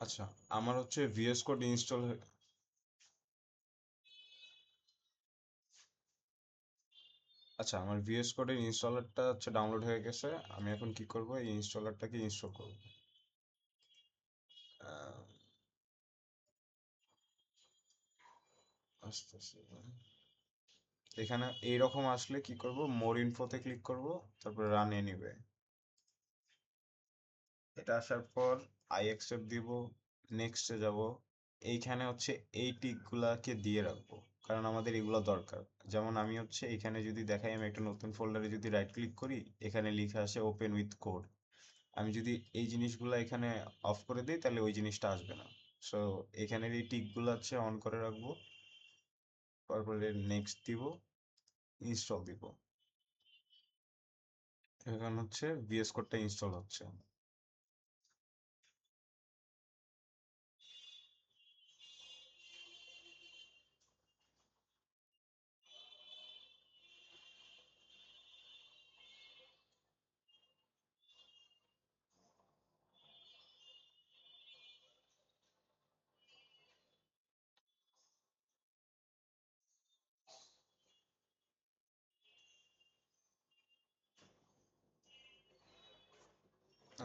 আচ্ছা, আমার হচ্ছে ভিএস কোড ইনস্টল। আচ্ছা, আমার ভিএস কোডের ইনস্টলারটা হচ্ছে ডাউনলোড হয়ে গেছে। আমি এখন কি করব, এই ইনস্টলারটাকে ইনস্টল করব। আহ, আস্তে আস্তে এখানে এইরকম আসলে কি করব, মোর ইনফোতে ক্লিক করব, তারপর রান এনিওয়ে। এটা আসার পর আই অ্যাকসেপ্ট দিব, নেক্সটে যাব। এইখানে হচ্ছে এই টিকগুলাকে দিয়ে রাখবো, কারণ আমাদের এগুলো দরকার। যেমন আমি হচ্ছে এখানে যদি দেখাই, আমি একটা নতুন ফোল্ডারে যদি রাইট ক্লিক করি, এখানে লিখে আসে ওপেন উইথ কোড। আমি যদি এই জিনিসগুলো এখানে অফ করে দিই, তাহলে ওই জিনিসটা আসবে না। সো এখানের এই টিকগুলো হচ্ছে অন করে রাখবো, তারপরে নেক্সট দিব, ইনস্টল দিব। এখন হচ্ছে ভিএস কোডটা ইনস্টল হচ্ছে।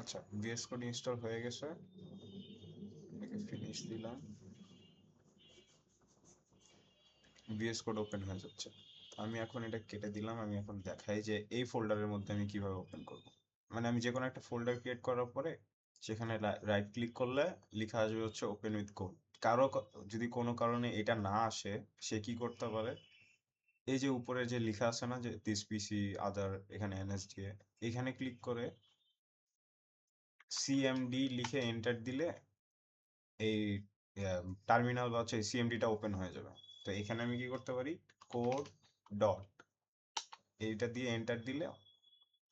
আচ্ছা, ভিএস কোড ইনস্টল হয়ে গেছে, এটাকে ফিনিশ দিলাম। ভিএস কোড ওপেন হয়ে যাচ্ছে। আমি এখন এটা কেটে দিলাম। আমি এখন দেখাই যে এই ফোল্ডারের মধ্যে আমি কিভাবে ওপেন করব। মানে আমি যে কোনো একটা ফোল্ডার ক্রিয়েট করার পরে সেখানে রাইট ক্লিক করলে লেখা আসবে হচ্ছে ওপেন উইথ কোড। যদি কোনো কারণে এটা না আসে, সে কি করতে পারে, এই যে উপরে যে লেখা আছে না যে দিস পিসি আদার, এখানে এনএসডিএ, এখানে ক্লিক করে সিএমডি লিখে এন্টার দিলে এই টার্মিনাল বা হচ্ছে সিএমডিটা ওপেন হয়ে যাবে। তো এখানে আমি কি করতে পারি, কোড ডট, এইটা দিয়ে এন্টার দিলে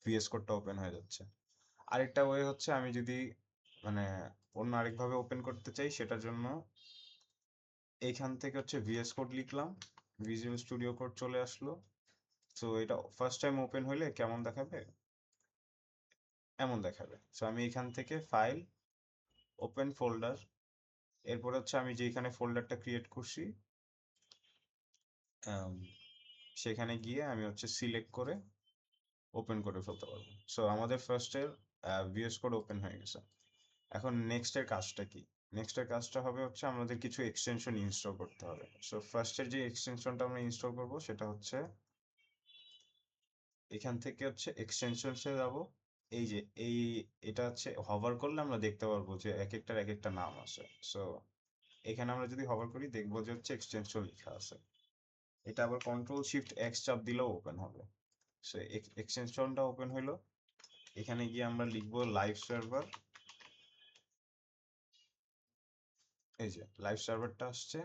ভিএস কোডটা ওপেন হয়ে যাচ্ছে। আরেকটা ওয়ে হচ্ছে, আমি যদি মানে অন্য আরেকভাবে ওপেন করতে চাই, সেটার জন্য এইখান থেকে হচ্ছে ভিএস কোড লিখলাম, ভিজুয়াল স্টুডিও কোড চলে আসলো। সো এটা ফার্স্ট টাইম ওপেন হলে কেমন দেখাবে, এমন দেখাবে। সো আমি এখান থেকে ফাইল, ওপেন ফোল্ডার, এরপর হচ্ছে আমি যেখানে ফোল্ডারটা ক্রিয়েট করছি আম, সেখানে গিয়ে আমি হচ্ছে সিলেক্ট করে ওপেন করে ফেলতে পারবো। সো আমাদের ফার্স্টের ভিএস কোড ওপেন হয়ে গেছে। এখন নেক্সটের কাজটা কি, নেক্সটের কাজটা হবে হচ্ছে আমাদের কিছু এক্সটেনশন ইনস্টল করতে হবে। সো ফার্স্টের যে এক্সটেনশনটা আমরা ইনস্টল করব সেটা হচ্ছে এখান থেকে হচ্ছে এক্সটেনশনসে যাব। এই যে এটা হচ্ছে হভার করলে আমরা দেখতে পারবো যে এক একটার এক একটা নাম আছে। সো এখানে আমরা যদি হভার করি, দেখবো যে হচ্ছে এক্সটেনশন লেখা আছে। এটা আবার কন্ট্রোল শিফট এক্স চাপ দিলেও ওপেন হবে। সো এক্সটেনশনটা ওপেন হইলো। এখানে গিয়ে আমরা লিখবো লাইভ সার্ভার। এই যে লাইভ সার্ভারটা আসছে,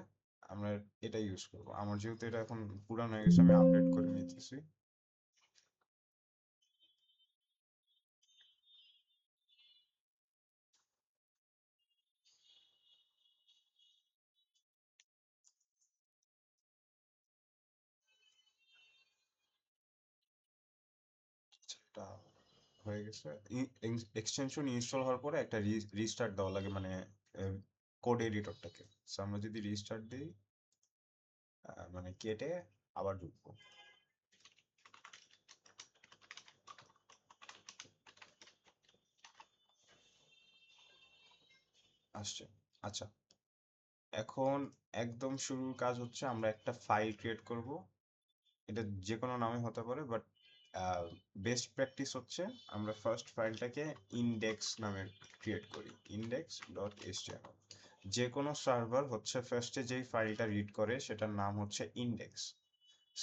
আমরা এটা ইউজ করব। আমার যেহেতু এটা এখন পুরানো হয়ে গেছে, আমি আপডেট করে নিতেছি। আচ্ছা, এটা হয়ে গেছে। এক্সটেনশন ইনস্টল হওয়ার পরে একটা রিস্টার্ট দেওয়া লাগে, মানে কোড এডিটরটাকে। সো আমরা যদি রিস্টার্ট দিই, মানে কেটে আবার ঢুকবো। আসছে। আচ্ছা, এখন একদম শুরুর কাজ হচ্ছে আমরা একটা ফাইল ক্রিয়েট করব। এটা যে কোনো নামে হতে পারে, বাট বেস্ট প্র্যাকটিস হচ্ছে আমরা ফার্স্ট ফাইলটাকে ইন্ডেক্স নামে ক্রিয়েট করি, ইন্ডেক্স ডট এইচটিএমএল। যে কোনো সার্ভার হচ্ছে ফার্স্টে যেই ফাইলটা রিড করে সেটার নাম হচ্ছে ইন্ডেক্স।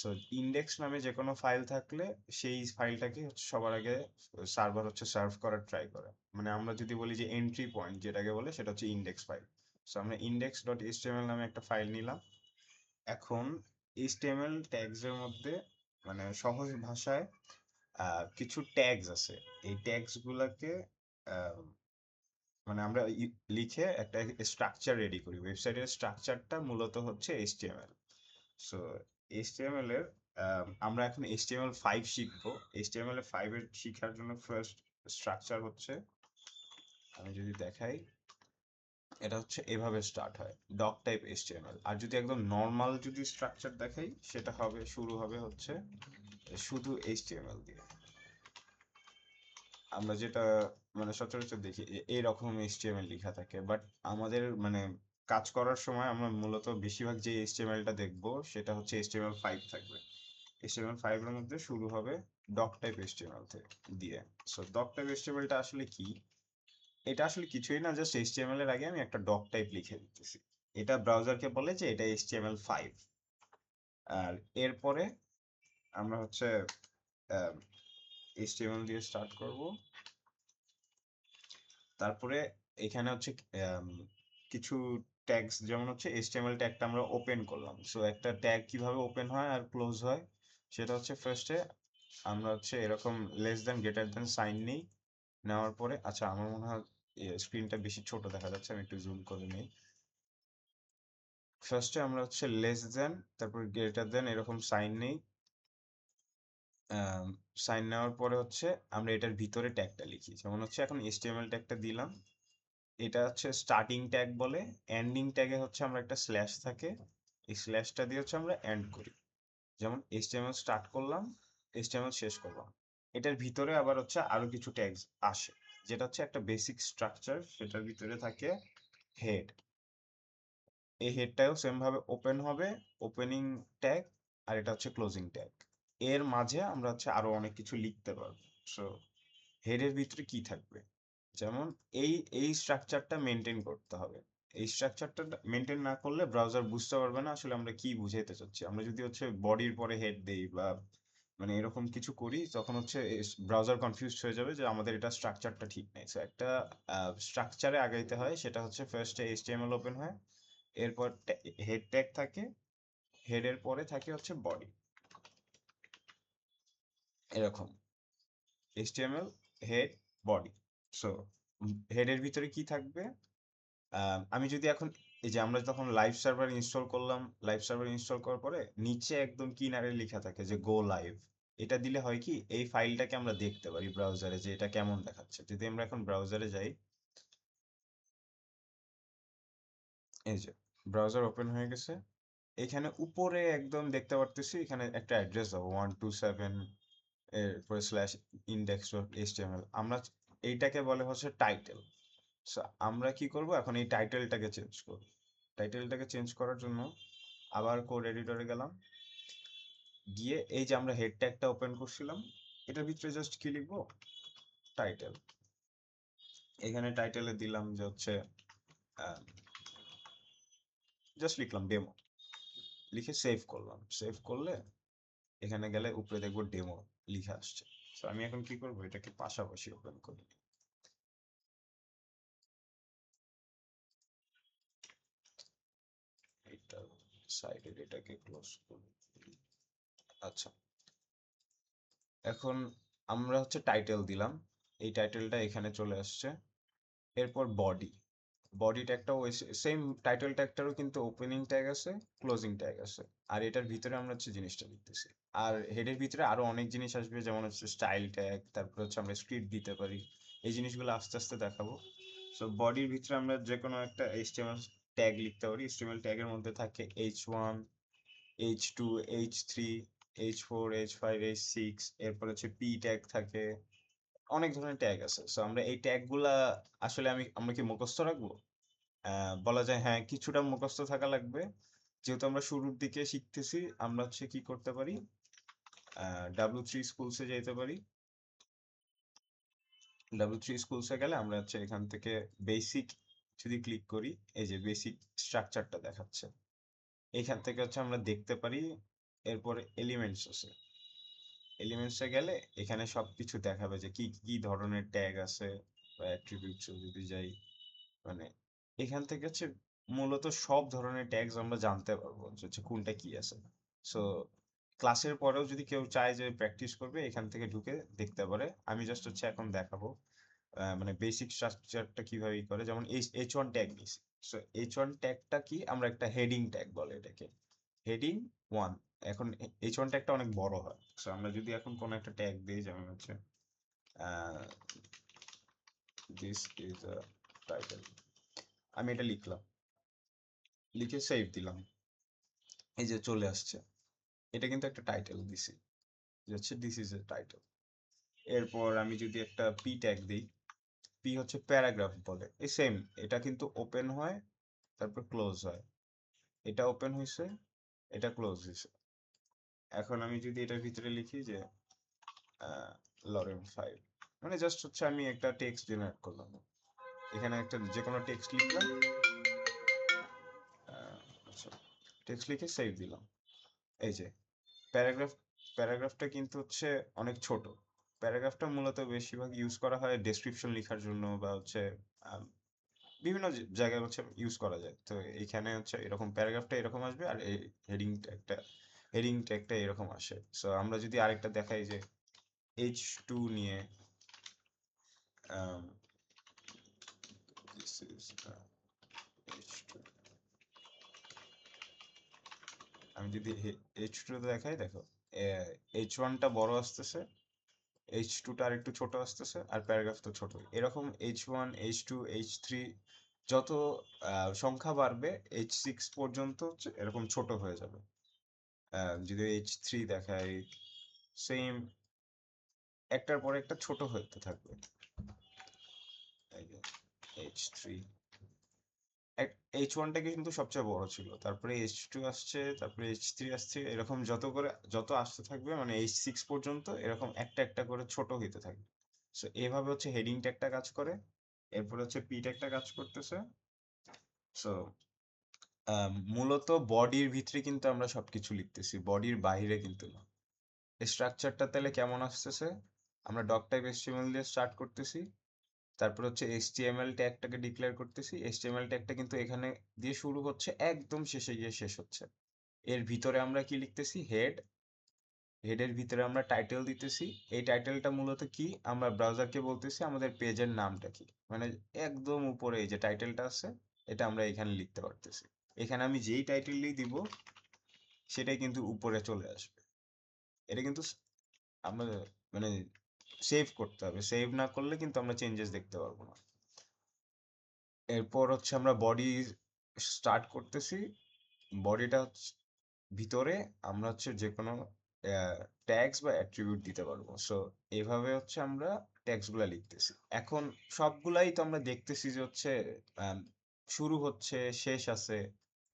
সো ইন্ডেক্স নামে যে কোনো ফাইল থাকলে সেই ফাইলটাকে হচ্ছে সবার আগে সার্ভার হচ্ছে সার্ভ করার ট্রাই করে। মানে আমরা যদি বলি যে এন্ট্রি পয়েন্ট যেটাকে বলে, সেটা হচ্ছে ইন্ডেক্স ফাইল। সো আমরা ইন্ডেক্স ডট এইচটিএমএল নামে একটা ফাইল নিলাম। এখন এইচটিএমএল ট্যাগস এর মধ্যে, মানে সহজ ভাষায় কিছু ট্যাগস আছে। এই ট্যাগস গুলাকে আহ, মানে আমরা লিখে একটা স্ট্রাকচার রেডি করি। ওয়েবসাইটের স্ট্রাকচারটা মূলত হচ্ছে এইচটিএমএল। সো এইচটিএমএল এর আমরা এখন HTML5 শিখবো। HTML5 এর শিখার জন্য ফার্স্ট স্ট্রাকচার হচ্ছে, আমি যদি দেখাই, এটা হচ্ছে এভাবে স্টার্ট হয়, ডক টাইপ HTML। আর যদি একদম নর্মাল যদি স্ট্রাকচার দেখাই, সেটা হবে শুরু হবে হচ্ছে শুধু HTML দিয়ে। আমরা যেটা মানে সচরাচর দেখি এইরকম HTML লেখা থাকে, বাট আমাদের মানে কাজ করার সময় আমরা মূলত বেশিরভাগ যে HTML-টা দেখবো সেটা হচ্ছে HTML5 থাকবে। HTML5 এর মধ্যে শুরু হবে ডক টাইপ HTML দিয়ে। সো ডক টাইপ HTML-টা আসলে কি? এটা আসলে কিছুই না, জাস্ট HTML এর আগে আমি একটা ডক টাইপ লিখে দিতেছি। এটা ব্রাউজারকে বলে যে এটা HTML5। আর এরপরে আমরা হচ্ছে HTML দিয়ে স্টার্ট করব। তারপরে এখানে হচ্ছে কিছু ট্যাগস, যেমন হচ্ছে HTML ট্যাগটা আমরা ওপেন করলাম। সো একটা ট্যাগ কিভাবে ওপেন হয় আর ক্লোজ হয় সেটা হচ্ছে ফার্স্টে আমরা হচ্ছে এরকম less than greater than sign নিই। নেওয়ার পরে আচ্ছা, আমার মনে হয় স্ক্রিনটা বেশি ছোট দেখা যাচ্ছে, আমি একটু জুম করে নিই। ফার্স্টে আমরা হচ্ছে লেস দ্যান, তারপর গ্রেটার দ্যান এরকম সাইন নেই। সাইন নেওয়ার পরে হচ্ছে আমরা এটার ভিতরে ট্যাগটা লিখি। যেমন হচ্ছে এখন HTML ট্যাগটা দিলাম, এটা হচ্ছে স্টার্টিং ট্যাগ বলে। এন্ডিং ট্যাগে হচ্ছে আমরা একটা স্ল্যাশ থাকে, এই স্ল্যাশটা দিয়ে হচ্ছে আমরা এন্ড করি। যেমন HTML স্টার্ট করলাম, HTML শেষ করলাম। এটার ভিতরে আবার হচ্ছে আরো কিছু ট্যাগস আসে, যেটা হচ্ছে একটা বেসিক স্ট্রাকচার। সেটার ভিতরে থাকে হেড। এই হেডটাও সেম ভাবে ওপেন হবে, ওপেনিং ট্যাগ। আর এটা হচ্ছে ক্লোজিং ট্যাগ। এর মাঝে আমরা হচ্ছে আরো অনেক কিছু লিখতে পারবো। সো হেডের ভিতরে কি থাকবে, যেমন এই এই স্ট্রাকচারটা মেনটেন করতে হবে। এই স্ট্রাকচারটা মেনটেন না করলে ব্রাউজার বুঝতে পারবে না আসলে আমরা কি বুঝাইতে চাচ্ছি। আমরা যদি হচ্ছে বডির পরে হেড দেই বা মানে এরকম কিছু করি, তখন হচ্ছে ব্রাউজার কনফিউজড হয়ে যাবে যে আমাদের এটা স্ট্রাকচারটা ঠিক নেই। সো একটা স্ট্রাকচারে আগাইতে হয়, সেটা হচ্ছে ফার্স্টে HTML ওপেন হয়, এরপর হেড ট্যাগ থাকে, হেডের পরে থাকে হচ্ছে বডি, এরকম HTML হেড বডি। সো হেডের ভিতরে কি থাকবে, আমি যদি এখন এই যে আমরা যখন লাইভ সার্ভার ইনস্টল করলাম, লাইভ সার্ভার ইনস্টল করার পরে নিচে একদম কিনারে লেখা থাকে যে গো লাইভ। এটা দিলে হয় কি, এই ফাইলটাকে আমরা দেখতে পারি ব্রাউজারে যে এটা কেমন দেখাচ্ছে। যদি আমরা এখন ব্রাউজারে যাই, এই যে ব্রাউজার ওপেন হয়ে গেছে। এখানে উপরে একদম দেখতে পারতেছি এখানে একটা অ্যাড্রেস হবে 127 এরপরে স্ল্যাশ ইন্ডেক্স ডট এইচটিএমএল। আমরা এইটাকে বলে হচ্ছে টাইটেল। সো আমরা কি করব, এখন এই টাইটেলটাকে চেঞ্জ করব। টাইটেলটাকে চেঞ্জ করার জন্য আবার কোড এডিটরে গেলাম, গিয়ে এই যে আমরা হেড ট্যাগটা ওপেন করছিলাম, এটার ভিতরে জাস্ট কি লিখবো, টাইটেল। এখানে টাইটেলে দিলাম যে হচ্ছে জাস্ট লিখলাম ডেমো, লিখে সেভ করলাম। সেভ করলে এখানে গেলে উপরে দেখবো ডেমো লিখে আসছে। তো আমি এখন কি করবো, এটাকে পাশাপাশি ওপেন করি। এটা সাইডের এটাকে ক্লোজ করি। আচ্ছা, এখন আমরা হচ্ছে টাইটেল দিলাম, এই টাইটেলটা এখানে চলে আসছে। এরপর বডি, বডি ট্যাগটাও ওই সেম টাইটেল ট্যাগটারও কিন্তু ওপেনিং ট্যাগ আছে, ক্লোজিং ট্যাগ আছে। আর এটার ভিতরে আমরা হচ্ছে জিনিসটা লিখতেছি। আর হেডের ভিতরে আরো অনেক জিনিস আসবে, যেমন হচ্ছে স্টাইল ট্যাগ, তারপর হচ্ছে আমরা স্ক্রিপ্ট দিতে পারি। এই জিনিসগুলো আস্তে আস্তে দেখাবো। সো বডির ভিতরে আমরা যে কোনো একটা HTML ট্যাগ লিখতে পারি। HTML ট্যাগের মধ্যে থাকে H1, H2, H3, H4, H5, H6, এরপর হচ্ছে P ট্যাগ থাকে। অনেক ধরনের ট্যাগ আছে। সো আমরা এই ট্যাগগুলা আসলে আমরা কি মুখস্থ রাখবো? বলা যায় হ্যাঁ, কিছুটা মুখস্থ থাকা লাগবে। যেহেতু আমরা শুরুর দিকে শিখতেছি, আমরা হচ্ছে কি করতে পারি, W3 স্কুলসে যেতে পারি। W3 স্কুলসে গেলে আমরা হচ্ছে এখান থেকে বেসিক যদি ক্লিক করি, এই যে বেসিক স্ট্রাকচারটা দেখাচ্ছে, এখান থেকে হচ্ছে আমরা দেখতে পারি। এরপরে এলিমেন্টস আছে, এলিমেন্টসে গেলে এখানে সবকিছু দেখাবে যে কি কি ধরনের ট্যাগ আছে বা অ্যাট্রিবিউটস যদি যাই, মানে এখান থেকে হচ্ছে মূলত সব ধরনের ট্যাগস আমরা জানতে পারবো যে হচ্ছে কোনটা কি আছে। সো ক্লাসের পরেও যদি কেউ চায় যে প্র্যাকটিস করবে, এখান থেকে ঢুকে দেখতে পারে। আমি জাস্ট হচ্ছে এখন দেখাবো মানে বেসিক স্ট্রাকচারটা কিভাবে করে। যেমন H1 ট্যাগ নিছি। সো H1 ট্যাগটা কি, আমরা একটা হেডিং ট্যাগ বলে এটাকে, হেডিং 1। এখন H1 ট্যাগটা অনেক বড় হয়। সো আমরা যদি এখন কোনো একটা ট্যাগ দিই, যেমন হচ্ছে দিস ইজ আ টাইটেল, আমি এটা লিখলাম, লিখে সেভ দিলাম, এই যে চলে আসছে। এটা কিন্তু একটা টাইটেল দিছি, যে হচ্ছে দিস ইজ এ টাইটেল। এরপর আমি যদি একটা পি ট্যাগ দিই, পি হচ্ছে প্যারাগ্রাফ বলে, এই সেম, এটা কিন্তু ওপেন হয় তারপর ক্লোজ হয়, এটা ওপেন হয়েছে, এটা ক্লোজ হয়েছে। এখন আমি যদি এটার ভিতরে লিখি যে লরেন 5, মানে জাস্ট হচ্ছে আমি একটা টেক্সট জেনারেট করলাম, এখানে একটা যে কোনো টেক্সট লিখলাম, আচ্ছা, টেক্সট লিখে সেভ দিলাম। এই যে প্যারাগ্রাফ, প্যারাগ্রাফটা কিন্তু হচ্ছে অনেক ছোট। প্যারাগ্রাফটা মূলত বেশিরভাগ ইউজ করা হয় ডেসক্রিপশন লেখার জন্য, বা হচ্ছে আম, বিভিন্ন জায়গায় হচ্ছে ইউজ করা যায়। তো এইখানে হচ্ছে এরকম প্যারাগ্রাফটা এরকম আসবে, আর এই হেডিং ট্যাগটা এরকম আসে। সো আমরা যদি আরেকটা দেখাই যে H2 নিয়ে, um, this is H2, আমি যদি H2 দেখাই, দেখো H1টা বড় আসতেছে, H2টা আর একটু ছোট আসতেছে, আর প্যারাগ্রাফ তো ছোট। এরকম H1, H2, H3 যত সংখ্যা বাড়বে, H6 পর্যন্ত হচ্ছে এরকম ছোট হয়ে যাবে। যদি H3 দেখাই, সেম একটার পরে একটা ছোট হতে থাকবে। এই যে H3, H1টা কিন্তু সবচেয়ে বড় ছিল, তারপরে H2 আসছে, তারপরে H3 আসছে, এরকম যত করে যত আসতে থাকবে, মানে H6 পর্যন্ত এরকম একটা একটা করে ছোট হইতে থাকবে। সো এভাবে হচ্ছে হেডিং ট্যাগটা কাজ করে। এরপর হচ্ছে পি ট্যাগটা কাজ করতেছে। সো মূলত বডির ভিতরে কিন্তু আমরা সবকিছু লিখতেছি, বডির বাইরে কিন্তু না। স্ট্রাকচারটা তাহলে কেমন আসতেছে, আমরা ডক টাইপ HTML দিয়ে স্টার্ট করতেছি, তারপর হচ্ছে HTML ট্যাগটাকে ডিক্লেয়ার করতেছি। HTML ট্যাগটা কিন্তু এখানে দিয়ে শুরু হচ্ছে, একদম শেষে গিয়ে শেষ হচ্ছে। এর ভিতরে আমরা কি লিখতেছি, হেডের ভিতরে আমরা টাইটেল দিতেছি। এই টাইটেলটা মূলত কি, আমরা ব্রাউজারকে বলতেছি আমাদের পেজের নামটা কি, মানে একদম উপরে এই যে টাইটেলটা আছে, এটা আমরা এখানে লিখতে পারতেছি। এখানে আমি যেই টাইটেলই দিব সেটাই কিন্তু উপরে চলে আসবে। এটা কিন্তু আমরা মানে সেভ করতে হবে, সেভ না করলে কিন্তু আমরা চেঞ্জেস দেখতে পারবো না। এরপর হচ্ছে আমরা বডি স্টার্ট করতেছি। বডিটা ভিতরে আমরা হচ্ছে যে কোনো ট্যাগস বা অ্যাট্রিবিউট দিতে পারবো। সো এভাবে হচ্ছে আমরা ট্যাগস গুলা লিখতেছি। এখন সবগুলাই তো আমরা দেখতেছি যে হচ্ছে আম, শুরু হচ্ছে, শেষ আছে,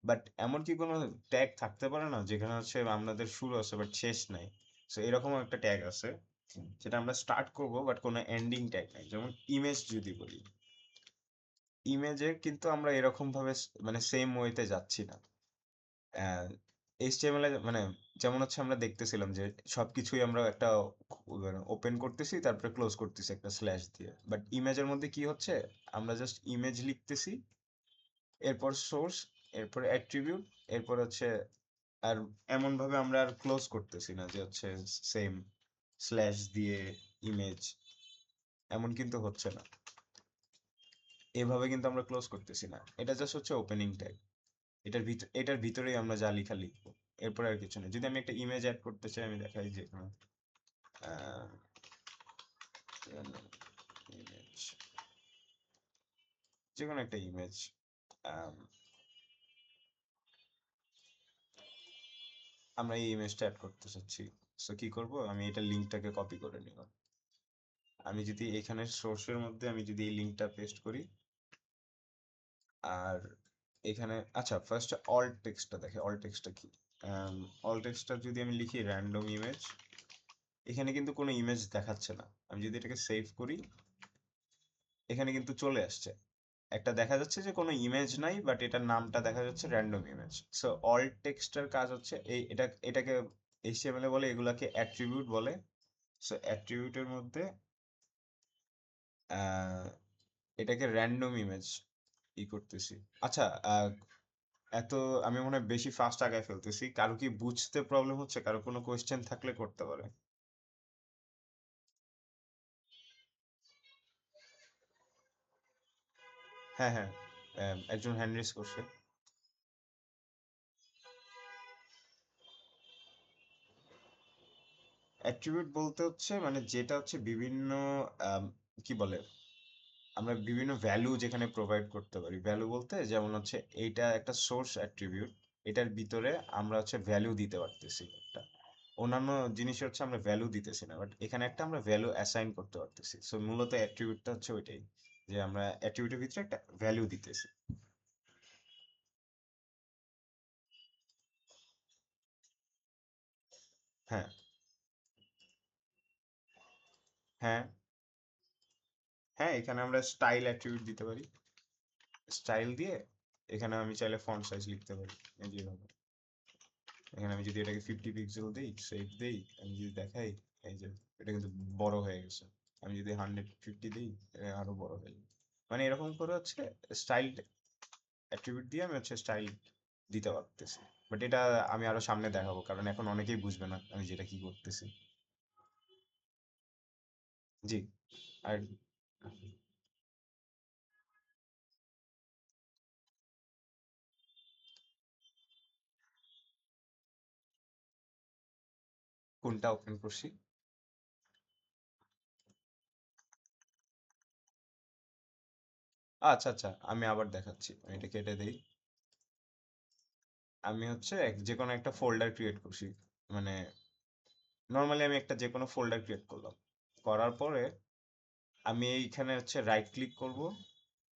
বাট এমন কি কোনো ট্যাগ থাকতে পারে না যেখানে হচ্ছে আমাদের শুরু আছে বাট শেষ নাই? সো এরকম একটা ট্যাগ আছে, যেটা আমরা স্টার্ট করব বাট কোনো এন্ডিং ট্যাগ নাই। যেমন ইমেজ যদি বলি, ইমেজের কিন্তু আমরা এরকম ভাবে মানে সেম ওয়েতে যাচ্ছি না। এইচটিএমএল এ মানে যেমন হচ্ছে আমরা দেখতেছিলাম যে সবকিছুই আমরা একটা মানে ওপেন করতেছি তারপরে ক্লোজ করতেছি একটা স্ল্যাশ দিয়ে, বাট ইমেজের মধ্যে কি হচ্ছে, আমরা জাস্ট ইমেজ লিখতেছি, এরপর সোর্স, এরপর অ্যাট্রিবিউট, এরপর হচ্ছে আর এমন ভাবে আমরা আর ক্লোজ করতেছি না যে হচ্ছে সেম স্ল্যাশ দিয়ে ইমেজ, এমন কিন্তু হচ্ছে না। এভাবে কিন্তু আমরা ক্লোজ করতেছি না, এটা জাস্ট হচ্ছে ওপেনিং ট্যাগ। এটার ভিতরেই আমরা যা লেখা লিখবো, এরপর আর কিছু না। যদি আমি একটা ইমেজ অ্যাড করতে চাই, আমি দেখাই যে এখানে ইমেজ, যে কোনো একটা ইমেজ, আমরা এই ইমেজটা অ্যাড করতে চাচ্ছি। সো কি করব, আমি এটা লিঙ্কটাকে কপি করে নিলাম। আমি যদি এখানে সোর্সের মধ্যে আমি যদি এই লিঙ্কটা পেস্ট করি, আর এখানে আচ্ছা ফার্স্ট অল্ট টেক্সটটা দেখে, অল্ট টেক্সটটা কি, অল্ট টেক্সটটা যদি আমি লিখি র্যান্ডম ইমেজ, এখানে কিন্তু কোনো ইমেজ দেখাচ্ছে না। আমি যদি এটাকে সেভ করি, এখানে কিন্তু চলে আসছে একটা, দেখা যাচ্ছে যে কোনো ইমেজ নাই, বাট এটার নামটা দেখা যাচ্ছে র্যান্ডম ইমেজ। সো অল্ট টেক্সটের কাজ হচ্ছে এই, এটাকে এইচটিএমএল এ বলে এগুলাকে অ্যাট্রিবিউট বলে। সো অ্যাট্রিবিউটের মধ্যে আহ, এটাকে র্যান্ডম ইমেজ করতেছি। আচ্ছা, এত আমি মনে হয় বেশি ফাস্ট আগায় ফেলতেছি, কারো কি বুঝতে প্রবলেম হচ্ছে, কারো কোনো কোয়েশ্চেন থাকলে করতে পারে। হ্যাঁ হ্যাঁ, একজন হ্যান্ড রেজ করছে। অ্যাট্রিবিউট বলতে হচ্ছে মানে যেটা হচ্ছে বিভিন্ন কি বলে, আমরা বিভিন্ন ভ্যালু যেখানে প্রোভাইড করতে পারি, ভ্যালু বলতে যেমন হচ্ছে এইটা একটা সোর্স অ্যাট্রিবিউট, এটার ভিতরে আমরা হচ্ছে ভ্যালু দিতে পারতেছি একটা, অন্যান্য জিনিস হচ্ছে আমরা ভ্যালু দিতেছি না, বাট এখানে একটা আমরা ভ্যালু অ্যাসাইন করতে পারতেছি। সো মূলত অ্যাট্রিবিউটটা হচ্ছে ওইটাই, যে আমরা অ্যাট্রিবিউটের ভিতরে একটা ভ্যালু দিতেছি। হ্যাঁ, হ্যাঁ, হ্যাঁ, এখানে আমরা স্টাইল অ্যাট্রিবিউট দিতে পারি। স্টাইল দিয়ে এখানে আমি চাইলে ফন্ট সাইজ লিখতে পারি, এই যেভাবে। এখানে আমি যদি এটাকে 50 পিক্সেল দিই, সেভ দিই, আমি যদি দেখাই, এই যে এটা কিন্তু বড় হয়ে গেছে। আমি যদি 150 দিই, এটা আরো বড় হয়ে যাবে। মানে এরকম করে হচ্ছে স্টাইল অ্যাট্রিবিউট দিয়ে আমি হচ্ছে স্টাইল দিতে পারতেছি। বাট এটা আমি আরো সামনে দেখাবো, কারণ এখন অনেকেই বুঝবে না আমি যেটা কি করতেছি। জি। আর কোনটা ওপেন করছি? আচ্ছা, আচ্ছা, আমি আবার দেখাচ্ছি, আমি এটা কেটে দিই। আমি হচ্ছে যে কোনো একটা ফোল্ডার ক্রিয়েট করছি, মানে নর্মালি আমি একটা যে কোনো ফোল্ডার ক্রিয়েট করলাম, করার পরে আমি এইখানে হচ্ছে রাইট ক্লিক করব।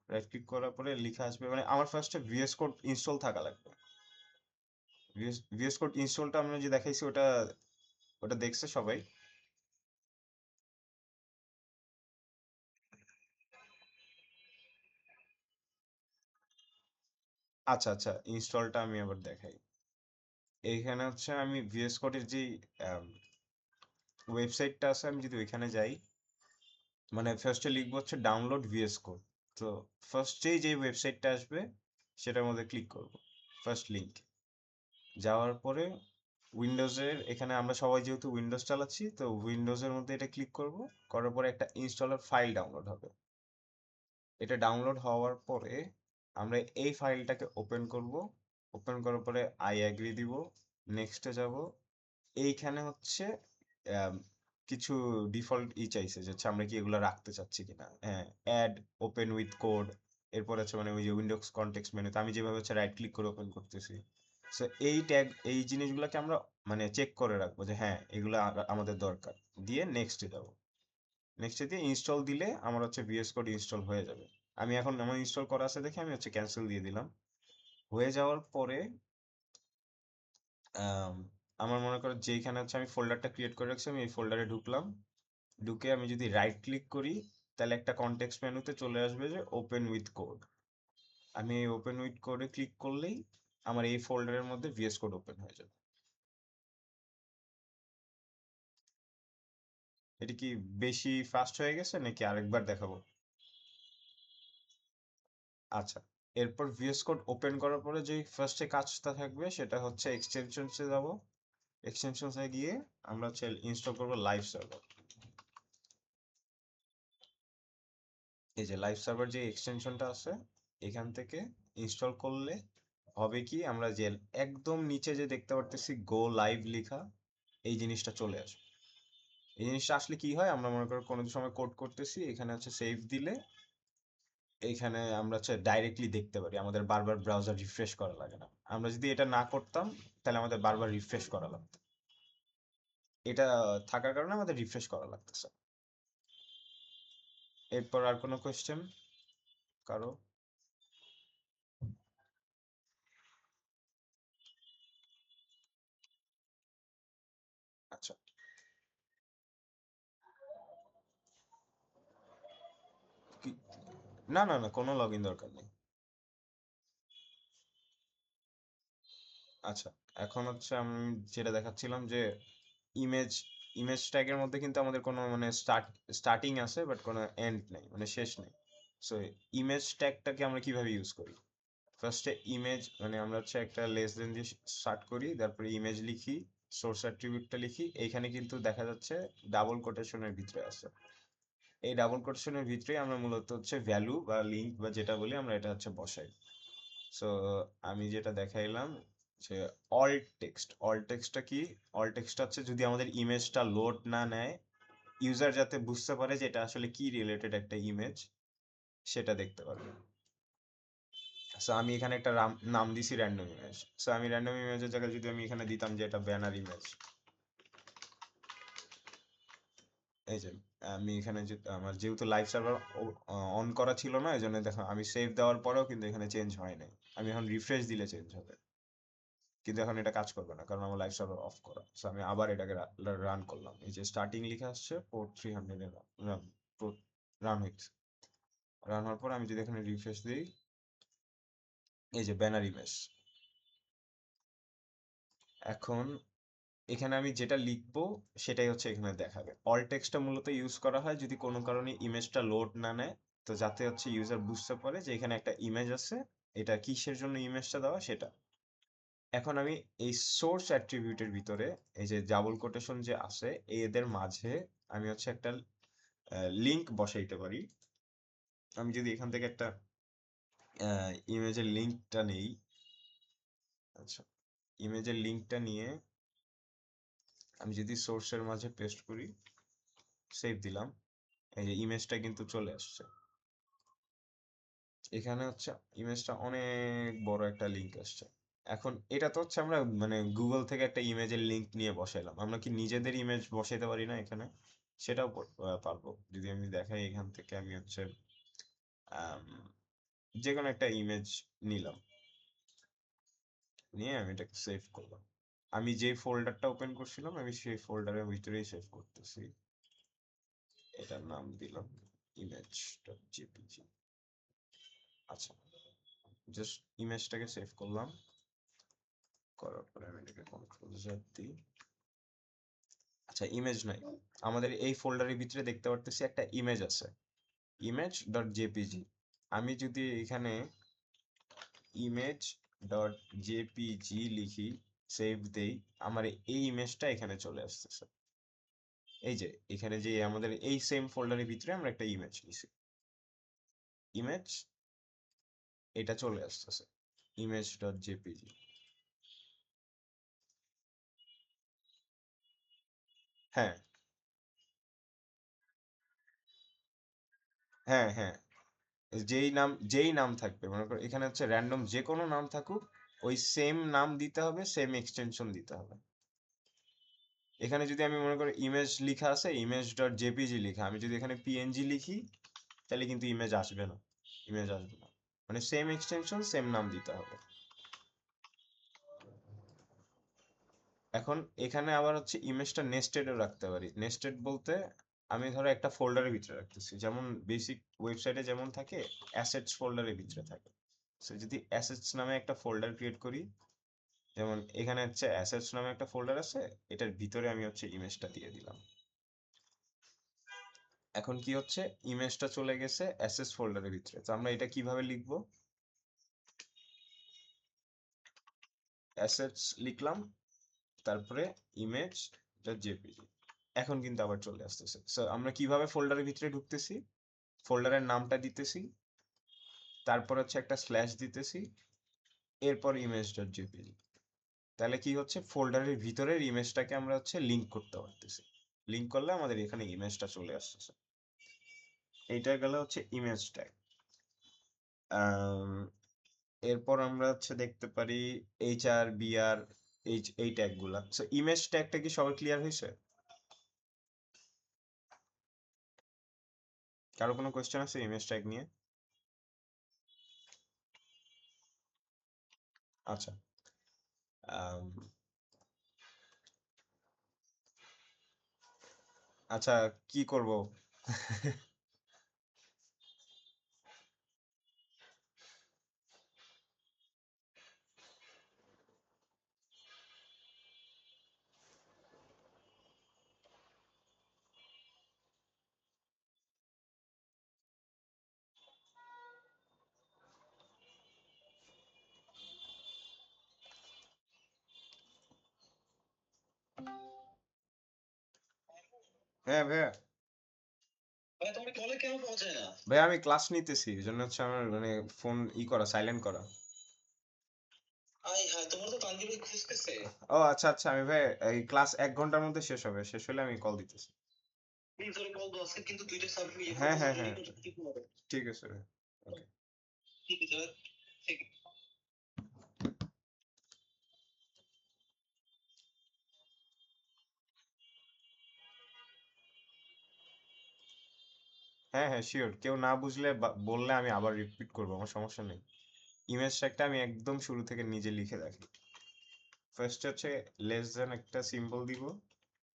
রাইট ক্লিক করার পরে লেখা আসবে, মানে আমার ফার্স্টে ভিএস কোড ইনস্টল থাকা লাগবে। ভিএস কোড ইনস্টলটা আমি যে দেখাইছি, ওটা ওটা দেখছে সবাই? আচ্ছা, আচ্ছা, ইনস্টলটা আমি আবার দেখাই। এইখানে হচ্ছে আমি ভিএস কোডের যে ওয়েবসাইটটা আছে, আমি যদি ওইখানে যাই, মানে ফার্স্টে লিখবো হচ্ছে ডাউনলোড ভিএস কোড। তো ফার্স্টেই যে ওয়েবসাইটটা আসবে সেটার মধ্যে ক্লিক করব, ফার্স্ট লিঙ্ক। যাওয়ার পরে উইন্ডোজের এখানে আমরা সবাই যেহেতু উইন্ডোজ চালাচ্ছি, তো উইন্ডোজের মধ্যে এটা ক্লিক করব। করার পরে একটা ইনস্টলার ফাইল ডাউনলোড হবে। এটা ডাউনলোড হওয়ার পরে আমরা এই ফাইলটাকে ওপেন করব। ওপেন করার পরে আই অ্যাগ্রি দিব, নেক্সটে যাব। এইখানে হচ্ছে আম, কিছু ডিফল্ট চাইছে, যে হচ্ছে আমরা কি এগুলো রাখতে চাচ্ছি কিনা। হ্যাঁ, অ্যাড ওপেন উইথ কোড। এরপর হচ্ছে মানে ওই যে উইন্ডোজ কনটেক্সট মেনুতে আমি যেভাবে হচ্ছে রাইট ক্লিক করে ওপেন করতেছি। সো এই ট্যাগ, এই জিনিসগুলোকে আমরা মানে চেক করে রাখবো যে হ্যাঁ এগুলো আমাদের দরকার। দিয়ে নেক্সটে যাব। নেক্সটে দিয়ে ইনস্টল দিলে আমার হচ্ছে ভিএস কোড ইনস্টল হয়ে যাবে। আমি এখন আমার ইনস্টল করা আছে দেখে আমি হচ্ছে ক্যান্সেল দিয়ে দিলাম। হয়ে যাওয়ার পরে আম, আমার মনে করো যেইখানে হচ্ছে আমি ফোল্ডারটা ক্রিয়েট করে রাখছি, আমি এই ফোল্ডারে ঢুকলাম। ঢুকে আমি যদি রাইট ক্লিক করি, তাহলে একটা কনটেক্সট মেনুতে চলে আসবে যে ওপেন উইথ কোড। আমি এই ওপেন উইথ কোডে ক্লিক করলেই আমার এই ফোল্ডারের মধ্যে ভিএস কোড ওপেন হয়ে যাবে। এটা কি বেশি ফাস্ট হয়ে গেছে নাকি আরেকবার দেখাবো? আচ্ছা, এরপর ভিএস কোড ওপেন করার পরে যে ফার্স্টে কাজটা থাকবে সেটা হচ্ছে এক্সটেনশনসে যাব। এক্সটেনশনসে গিয়ে আমরা হচ্ছে ইনস্টল করবো লাইভ সার্ভার। এই যে লাইভ সার্ভার যে এক্সটেনশনটা আছে, এখান থেকে ইনস্টল করলে হবে কি, আমরা যে একদম নিচে যে দেখতে পারতেছি গো লাইভ লেখা, এই জিনিসটা চলে আসবে। এই জিনিসটা আসলে কি হয়, আমরা মনে করো কোনো সময় কোড করতেছি, এখানে হচ্ছে সেভ দিলে এইখানে আমরা হচ্ছে ডাইরেক্টলি দেখতে পারি, আমাদের বারবার ব্রাউজার রিফ্রেশ করা লাগে না। আমরা যদি এটা না করতাম, তাহলে আমাদের বারবার রিফ্রেশ করা লাগতো। এটা থাকার কারণে আমাদের রিফ্রেশ করা লাগতেছে। এরপর আর কোনো কোয়েশ্চেন কারো? আচ্ছা। কি? না, না, না, কোনো লগ ইন দরকার নেই। আচ্ছা, এখন হচ্ছে আমি যেটা দেখাচ্ছিলাম যে ইমেজ ইমেজ ট্যাগের মধ্যে কিন্তু আমাদের কোনো মানে স্টার্টিং আছে, বাট কোনো এন্ড নেই, মানে শেষ নেই। সো ইমেজ ট্যাগটাকে আমরা কিভাবে ইউজ করি? ফার্স্টে ইমেজ মানে আমরা হচ্ছে একটা লেস দেন দিয়ে স্টার্ট করি, তারপরে ইমেজ লিখি, সোর্স অ্যাট্রিবিউটটা লিখি। এইখানে কিন্তু দেখা যাচ্ছে ডাবল কোটেশনের ভিতরে আছে। এই ডাবল কোটেশনের ভিতরেই আমরা মূলত হচ্ছে ভ্যালু বা লিঙ্ক বা যেটা বলি আমরা এটা হচ্ছে বসাই। সো আমি যেটা দেখাইলাম যে অল টেক্সটটা কি? অল টেক্সটটা হচ্ছে যদি আমাদের ইমেজটা লোড না নেয়, ইউজার যাতে বুঝতে পারে যে এটা আসলে কি রিলেটেড একটা ইমেজ, সেটা দেখতে পারবেন। সো আমি এখানে একটা নাম দিছি র্যান্ডম ইমেজ। সো আমি র্যান্ডম ইমেজের জায়গায় যদি আমি এখানে দিতাম যে এটা ব্যানার ইমেজ, এই যে আমি এখানে যে আমার যেহেতু লাইভ সার্ভার অন করা ছিল না, এই জন্য দেখো আমি সেভ দেওয়ার পরেও কিন্তু এখানে চেঞ্জ হয় নাই। আমি এখন রিফ্রেশ দিলে চেঞ্জ হবে, কিন্তু এখন এটা কাজ করবে না কারণ আমার লাইভ সার্ভার অফ করা। সো আমি আবার এটাকে রান করলাম, এই যে স্টার্টিং লেখা আসছে পোর্ট 300 এ রান হয়েছে। রান হওয়ার পর আমি যদি এখানে রিফ্রেশ দিই, এই যে ব্যানার ইমেজ। এখন এখানে আমি যেটা লিখবো সেটাই হচ্ছে এখানে দেখাবে। অল টেক্সটটা মূলত ইউজ করা হয় যদি কোনো কারণে ইমেজটা লোড না নেয়, তো যাতে হচ্ছে ইউজার বুঝতে পারে যে এখানে একটা ইমেজ আছে, এটা কিসের জন্য ইমেজটা দেওয়া সেটা। এখন আমি এই সোর্স অ্যাট্রিবিউটের ভিতরে এই যে ডাবল কোটেশন যে আছে এদের মাঝে আমি হচ্ছে একটা লিংক বসাইতে পারি। আমি যদি এখান থেকে একটা ইমেজের লিংকটা নেই, আচ্ছা ইমেজের লিংকটা নিয়ে আমি যদি সোর্সের মাঝে পেস্ট করি, সেভ দিলাম, এই যে ইমেজটা কিন্তু চলে আসছে। এখানে হচ্ছে ইমেজটা অনেক বড় একটা লিংক আসছে। এখন এটা তো হচ্ছে আমরা মানে গুগল থেকে একটা ইমেজের লিংক নিয়ে বসাইলাম, আমরা কি নিজেদের ইমেজ বসাইতে পারি না এখানে? সেটাও পারবো। যদি আমি দেখাই এখান থেকে আমি হচ্ছে যে কোনো একটা ইমেজ নিলাম, নিয়ে আমি এটাকে সেভ করলাম। আমি যে ফোল্ডারটা ওপেন করছিলাম আমি সেই ফোল্ডারের ভিতরেই সেভ করতেছি। এটার নাম দিলাম image.jpg। আচ্ছা, জাস্ট ইমেজটাকে সেভ করলাম, করার পরে আমি এটাকে কন্ট্রোল জেড দিই। আচ্ছা ইমেজ নাই, আমাদের এই ফোল্ডারের ভিতরে দেখতে পারতেছি একটা ইমেজ আছে, image.jpg। আমি যদি এখানে image.jpg লিখি, সেভ দেই, আমার এই ইমেজটা এখানে চলে আসতেছে। এই যে এখানে যে আমাদের এই সেম ফোল্ডারের ভিতরে আমরা একটা ইমেজ নিছি, ইমেজ, এটা চলে আসতেছে image.jpg। হ্যাঁ হ্যাঁ হ্যাঁ, যেই নাম থাকবে, মনে করো এখানে হচ্ছে র্যান্ডম যে কোনো নাম থাকুক, ওই সেম নাম দিতে হবে, সেম এক্সটেনশন দিতে হবে। এখানে যদি আমি মনে করি ইমেজ লিখা আছে, image.jpg লিখা, আমি যদি এখানে পিএনজি লিখি তাহলে কিন্তু ইমেজ আসবে না, মানে সেম এক্সটেনশন সেম নাম দিতে হবে। এখন এখানে আবার হচ্ছে ইমেজটা নেস্টেডও রাখতে পারি। নেস্টেড বলতে আমি ধরো একটা ফোল্ডারের ভিতরে রাখতেছি, যেমন বেসিক ওয়েবসাইটে যেমন থাকে অ্যাসেটস ফোল্ডারের ভিতরে থাকে। সো যদি অ্যাসেটস নামে একটা ফোল্ডার ক্রিয়েট করি, যেমন এখানে হচ্ছে অ্যাসেটস নামে একটা ফোল্ডার আছে, এটার ভিতরে আমি হচ্ছে ইমেজটা দিয়ে দিলাম। এখন কি হচ্ছে, ইমেজটা চলে গেছে অ্যাসেটস ফোল্ডারের ভিতরে। তো আমরা এটা কিভাবে লিখবো, অ্যাসেটস লিখলাম, তারপরে ইমেজ ডট জেপিজি, এখন কিন্তু আবার চলে আসতেছে। সো আমরা কিভাবে ফোল্ডারের ভিতরে ঢুকতেছি, ফোল্ডারের নামটা দিতেছি, তারপর হচ্ছে একটা স্ল্যাশ দিতেছি, এরপর ইমেজ ডট জেপিজি। তাহলে কি হচ্ছে, ফোল্ডারের ভিতরের ইমেজটাকে আমরা হচ্ছে লিংক করতে পারতেছি। লিংক করলে আমাদের এখানে ইমেজটা চলে আসতেছে। এইটা গেল হচ্ছে ইমেজ ট্যাগ। এরপর আমরা হচ্ছে দেখতে পারি এইচআর বিআর, এই ট্যাগ গুলা। সো ইমেজ ট্যাগটা কি সবার ক্লিয়ার হয়েছে? কারো কোনো কোয়েশ্চেন আছে ইমেজ ট্যাগ নিয়ে? আচ্ছা, আম, আচ্ছা কি করব? হ্যাঁ ভাইয়া, ভাইয়া আমি ক্লাস নিতেছি, এই জন্য হচ্ছে আমার মানে ফোন করা সাইলেন্ট করা। ও আচ্ছা আচ্ছা, আমি ভাই এই ক্লাস 1 ঘন্টার মধ্যে শেষ হবে, শেষ হলে আমি কল দিতেছি। হ্যাঁ হ্যাঁ হ্যাঁ ঠিক আছে ওকে হ্যাঁ হ্যাঁ শিওর, কেউ না বুঝলে বললে আমি আবার রিপিট করবো, আমার সমস্যা নেই। ইমেজ ট্যাগটা আমি একদম শুরু থেকে নিজে লিখে রাখি। ফার্স্ট হচ্ছে লেস দেন একটা সিম্বল দিব,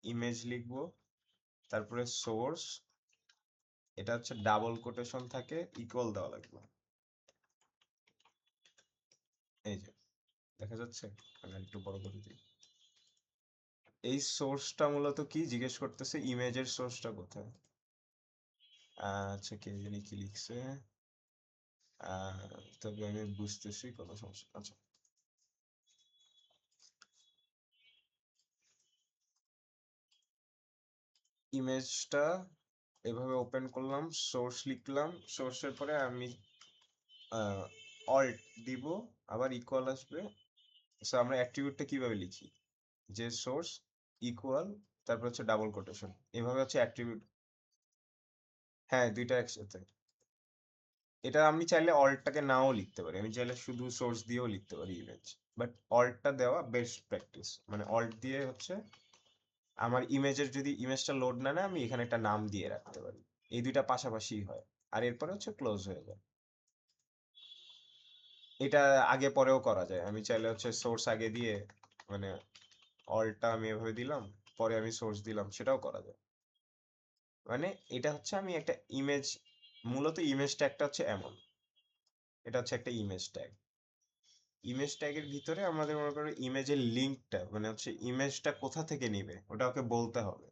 ইমেজ লিখবো, তারপরে সোর্স, এটা হচ্ছে ডাবল কোটেশন থাকে, ইকুয়াল দেওয়া লাগবে। এই যে দেখা যাচ্ছে, আমি একটু বড় করে দিই। এই সোর্সটা মূলত কি জিজ্ঞেস করতেছে, ইমেজের সোর্সটা কোথায়। আচ্ছা কে জানি কি লিখছে, তবে আমি বুঝতেছি কোনো সমস্যা। আচ্ছা ইমেজটা এভাবে ওপেন করলাম, সোর্স লিখলাম, সোর্সের পরে আমি অল্ট দিব, আবার ইকুয়াল আসবে। সো আমরা অ্যাট্রিবিউটটা কিভাবে লিখি, যে সোর্স ইকুয়াল, তারপর হচ্ছে ডাবল কোটেশন, এভাবে হচ্ছে অ্যাট্রিবিউট। হ্যাঁ দুইটা একসাথে। এটা আমি চাইলে অল্টটাকে নাও লিখতে পারি, আমি চাইলে শুধু সোর্স দিয়েও লিখতে পারি ইমেজ, বাট অল্টটা দেওয়া বেস্ট প্র্যাকটিস। মানে অল্ট দিয়ে হচ্ছে আমার ইমেজের যদি ইমেজটা লোড না নেয়, আমি এখানে একটা নাম দিয়ে রাখতে পারি, এই দুইটা পাশাপাশি হয়, আর এরপরে হচ্ছে ক্লোজ হয়ে যায়। এটা আগে পরেও করা যায়, আমি চাইলে হচ্ছে সোর্স আগে দিয়ে, মানে অলটা আমি এভাবে দিলাম, পরে আমি সোর্স দিলাম, সেটাও করা যায়। মানে এটা হচ্ছে আমি একটা ইমেজ, মূলত ইমেজ ট্যাগটা হচ্ছে এমন, এটা হচ্ছে একটা ইমেজ ট্যাগ। ইমেজ ট্যাগের ভিতরে আমাদের মনে করো ইমেজের লিঙ্কটা, মানে হচ্ছে ইমেজটা কোথা থেকে নিবে ওটা ওকে বলতে হবে।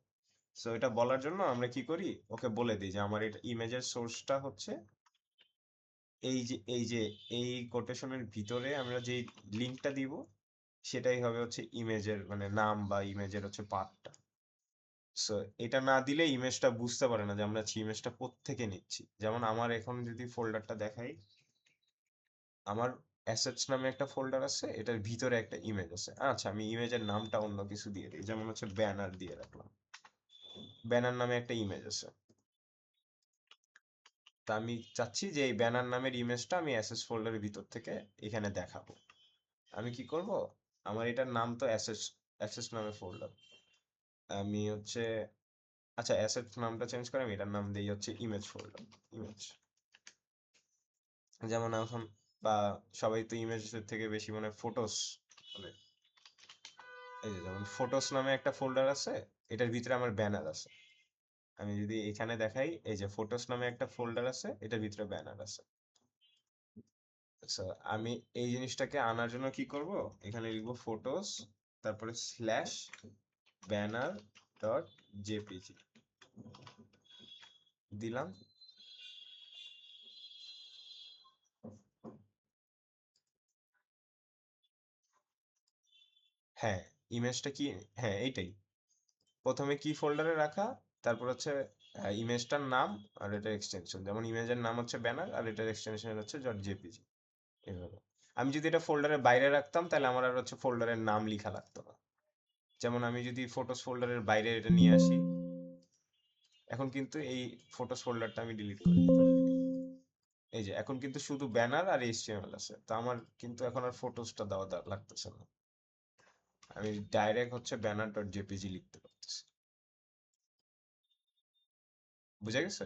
সো এটা বলার জন্য আমরা কি করি, ওকে বলে দিই যে আমার এটা ইমেজের সোর্সটা হচ্ছে এই যে এই কোটেশনের ভিতরে আমরা যে লিঙ্কটা দিব, সেটাই হবে হচ্ছে ইমেজের মানে নাম বা ইমেজের হচ্ছে পার্টটা। সো এটা না দিলে ইমেজটা বুঝতে পারে না যে আমরা ইমেজটা কোত্থেকে নিচ্ছি। যেমন আমার এখন যদি ফোল্ডারটা দেখাই, আমার অ্যাসেটস নামে একটা ফোল্ডার আছে, এটার ভিতরে একটা ইমেজ আছে। আচ্ছা আমি ইমেজের নামটা অন্য কিছু দিয়ে দিই, যেমন হচ্ছে ব্যানার দিয়ে রাখলাম, ব্যানার নামে একটা ইমেজ আছে। তা আমি চাচ্ছি যে এই ব্যানার নামের ইমেজটা আমি অ্যাসেস ফোল্ডারের ভিতর থেকে এখানে দেখাবো। আমি কি করব, আমার এটার নাম তো অ্যাসেস, অ্যাসেস নামে ফোল্ডার, আমি হচ্ছে, আচ্ছা অ্যাসেট নামটা চেঞ্জ করে আমি এটার নাম দিই হচ্ছে ইমেজ ফোল্ডার, ইমেজ। যেমন এখন বা সবাই তো ইমেজ থেকে বেশি মানে ফটোস, মানে এই যে যেমন ফটোস নামে একটা ফোল্ডার আছে, এটার ভিতরে আমার ব্যানার আছে। আমি যদি এখানে দেখাই, এই যে ফটোস নামে একটা ফোল্ডার আছে, এটার ভিতরে ব্যানার আছে। আচ্ছা আমি এই জিনিসটাকে আনার জন্য কি করব, এখানে লিখবো ফটোস, তারপরে স্ল্যাশ ব্যানার ডট জেপিজি দিলাম। হ্যাঁ ইমেজটা কি, হ্যাঁ এইটাই, প্রথমে কি ফোল্ডারে রাখা, তারপর হচ্ছে ইমেজটার নাম, আর এটার এক্সটেনশন, যেমন ইমেজের নাম হচ্ছে ব্যানার আর এটার এক্সটেনশন হচ্ছে ডট জেপিজি। এভাবে আমি যদি এটা ফোল্ডারের বাইরে রাখতাম, তাহলে আমার আর হচ্ছে ফোল্ডারের নাম লিখা লাগতো না। যেমন আমি যদি ফটোস ফোল্ডারের বাইরে এটা নিয়ে আসি, এখন কিন্তু এই ফটোস ফোল্ডারটা আমি ডিলিট করে দিতে পারি। এই যে এখন কিন্তু শুধু ব্যানার আর এইচটিএমএল আছে, তো আমার কিন্তু এখন আর ফটোসটা দেওয়া লাগতেছে না, আমি ডাইরেক্ট হচ্ছে ব্যানার ডট জেপিজি লিখতে পারতেছি। বুঝা গেছে?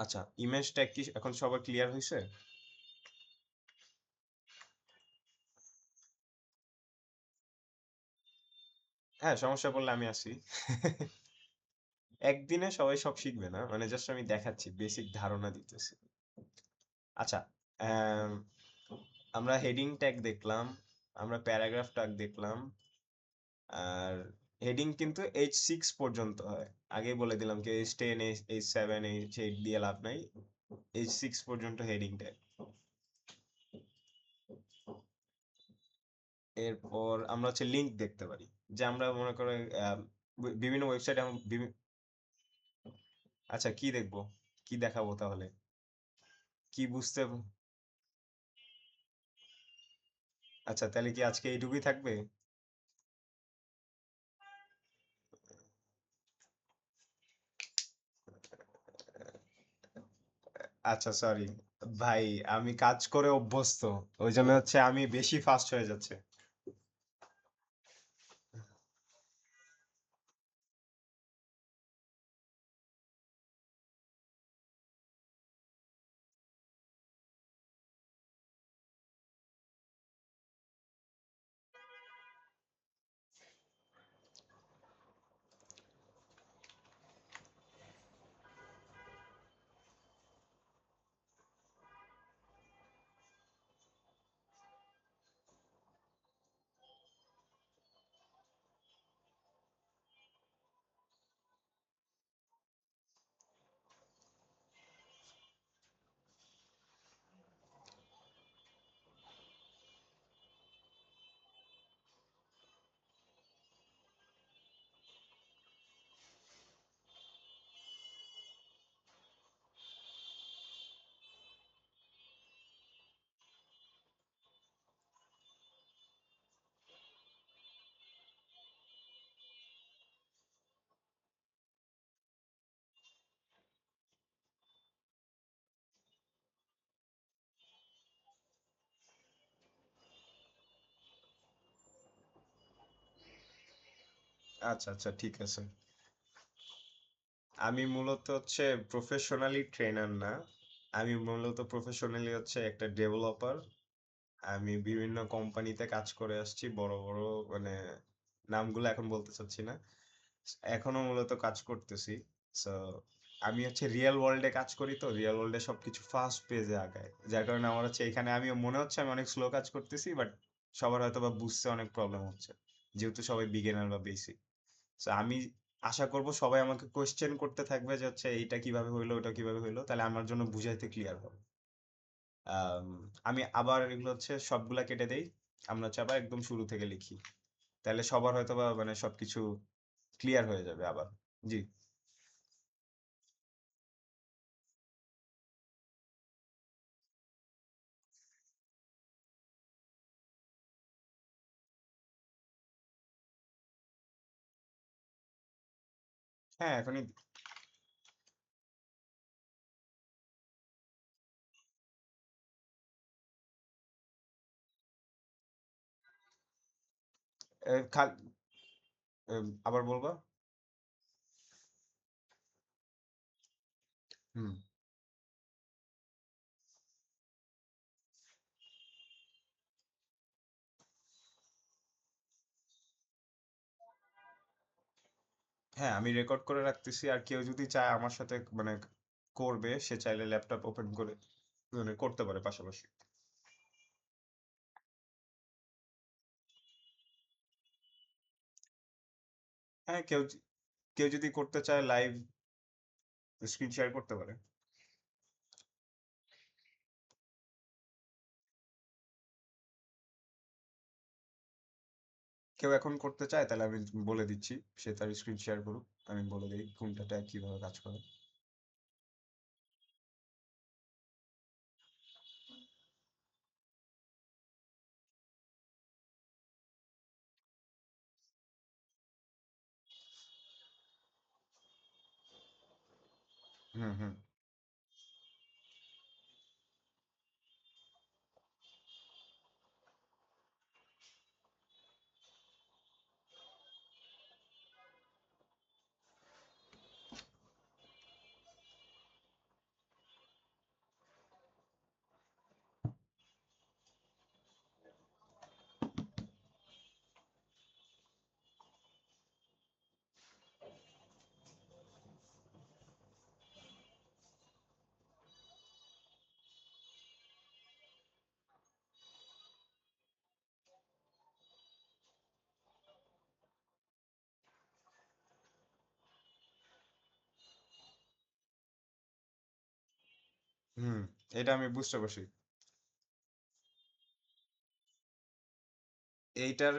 আচ্ছা ইমেজ ট্যাগ কি এখন সবার ক্লিয়ার হয়েছে? হ্যাঁ সমস্যা পড়লে আমি আছি। একদিনে সবাই সব শিখবে না, মানে জাস্ট আমি দেখাচ্ছি, বেসিক ধারণা দিতেছি। আচ্ছা আম, আমরা হেডিং ট্যাগ দেখলাম, আমরা প্যারাগ্রাফ ট্যাগ দেখলাম, আর হেডিং কিন্তু H6 পর্যন্ত হয়। আগেই বলে দিলাম কি H10 H7 H8 দিয়ে লাভ নাই, H6 পর্যন্ত হেডিং ট্যাগ। এরপর আমরা হচ্ছে লিংক দেখতে পারি, যে আমরা মনে করে বিভিন্ন ওয়েবসাইটে আচ্ছা কি দেখবো, কি দেখাবো তাহলে, কি বুঝতে আচ্ছা তাহলে কি আজকে এইটুকুই থাকবে? আচ্ছা, সরি ভাই, আমি কাজ করে অভ্যস্ত, ওই জন্য হচ্ছে আমি বেশি ফাস্ট হয়ে যাচ্ছে। আচ্ছা আচ্ছা, ঠিক আছে। আমি মূলত হচ্ছে প্রফেশনালি ট্রেনার না, আমি মূলত প্রফেশনালি হচ্ছে একটা ডেভেলপার। আমি বিভিন্ন কোম্পানিতে কাজ করে আসছি, বড় বড়, মানে নামগুলো এখন বলতে চাচ্ছি না। এখনো মূলত কাজ করতেছি। সো আমি হচ্ছে রিয়েল ওয়ার্ল্ডে কাজ করি, তো রিয়েল ওয়ার্ল্ডে সবকিছু ফাস্ট পেজে আগায়, যার কারণে আমার হচ্ছে এখানে আমি মনে হচ্ছে আমি অনেক স্লো কাজ করতেছি, বাট সবার হয়তো বা বুঝতে অনেক প্রবলেম হচ্ছে, যেহেতু সবাই বিগিনার বা বেসিক। সো আমি আশা করব সবাই আমাকে কোয়েশ্চেন করতে থাকবে যে হচ্ছে এইটা কিভাবে হইলো, ওটা কিভাবে হইলো, তাহলে আমার জন্য বুঝাইতে ক্লিয়ার হবে। আম, আমি আবার এগুলো হচ্ছে সবগুলা কেটে দেই, আমরা হচ্ছে আবার একদম শুরু থেকে লিখি, তাহলে সবার হয়তো বা মানে সবকিছু ক্লিয়ার হয়ে যাবে আবার। জি। হ্যাঁ, এখনই। এ, খা- আবার বলবা? হুম। হ্যাঁ, আমি রেকর্ড করে রাখতেছি, আর কেউ যদি চায় আমার সাথে মানে করবে, সে চাইলে ল্যাপটপ ওপেন করে মানে করতে পারে পাশাপাশি। হ্যাঁ, কেউ যদি করতে চায় লাইভ স্ক্রিন শেয়ার করতে পারে। কেউ এখন করতে চায় তাহলে আমি বলে দিচ্ছি, সে তার স্ক্রিন শেয়ার করুক, আমি বলে দিই কোনটা ট্যাগ কিভাবে কাজ করে। হুম হুম। হুম, এটা আমি বুঝতে পারছি। এইটার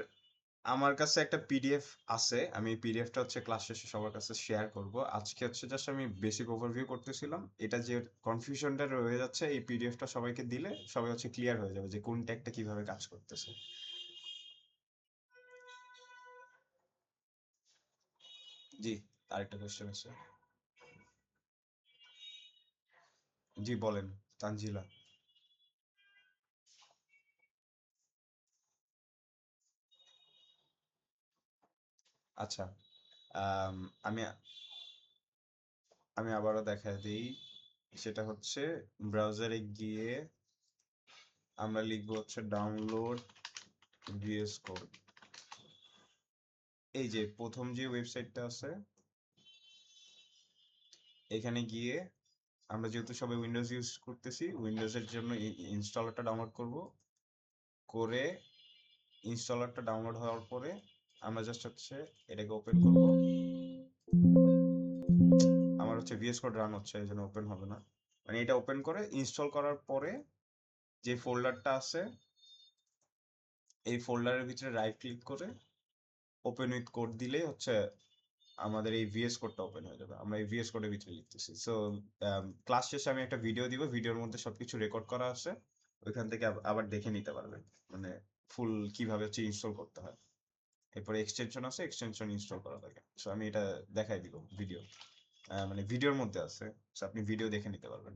আমার কাছে একটা পিডিএফ আছে, আমি পিডিএফটা হচ্ছে ক্লাস শেষে সবার কাছে শেয়ার করব। আজকে হচ্ছে জাস্ট আমি বেসিক ওভারভিউ করতেছিলাম, এটা যে কনফিউশনটা রয়ে যাচ্ছে, এই পিডিএফটা সবাইকে দিলে সবাই হচ্ছে ক্লিয়ার হয়ে যাবে যে কোন ট্যাগটা কিভাবে কাজ করতেছে। জি। আরেকটা কোশ্চেন আছে। জি বলেন, তানজিলা। আচ্ছা, আম, আমি আমি আবারও দেখা দিই। সেটা হচ্ছে ব্রাউজারে গিয়ে আমরা লিখবো হচ্ছে ডাউনলোড ভিএস কোড। এই যে প্রথম যে ওয়েবসাইটটা আছে, এখানে গিয়ে আমরা যেহেতু সবাই উইন্ডোজ ইউজ করতেছি, উইন্ডোজের জন্য ইনস্টলারটা ডাউনলোড করব। করে ইনস্টলারটা ডাউনলোড হওয়ার পরে আমরা জাস্ট হচ্ছে এটাকে ওপেন করব। আমার হচ্ছে ভিএস কোড রান হচ্ছে, এই জন্য ওপেন হবে না। মানে এটা ওপেন করে ইনস্টল করার পরে যে ফোল্ডারটা আছে, এই ফোল্ডারের ভিতরে রাইট ক্লিক করে ওপেন উইথ কোড দিলে হচ্ছে আমাদের এই ভিএস কোডটা ওপেন হয়ে যাবে। আমরা এই ভিএস কোডের ভিতরে লিখতেছি। সো ক্লাস শেষে আমি একটা ভিডিও দিব, ভিডিওর মধ্যে সবকিছু রেকর্ড করা আছে, ওইখান থেকে আবার দেখে নিতে পারবেন, মানে ফুল কিভাবে হচ্ছে ইনস্টল করতে হয়। এরপরে এক্সটেনশন আছে, এক্সটেনশন ইনস্টল করা লাগে। সো আমি এটা দেখাই দিব ভিডিও, মানে ভিডিওর মধ্যে আছে। সো আপনি ভিডিও দেখে নিতে পারবেন।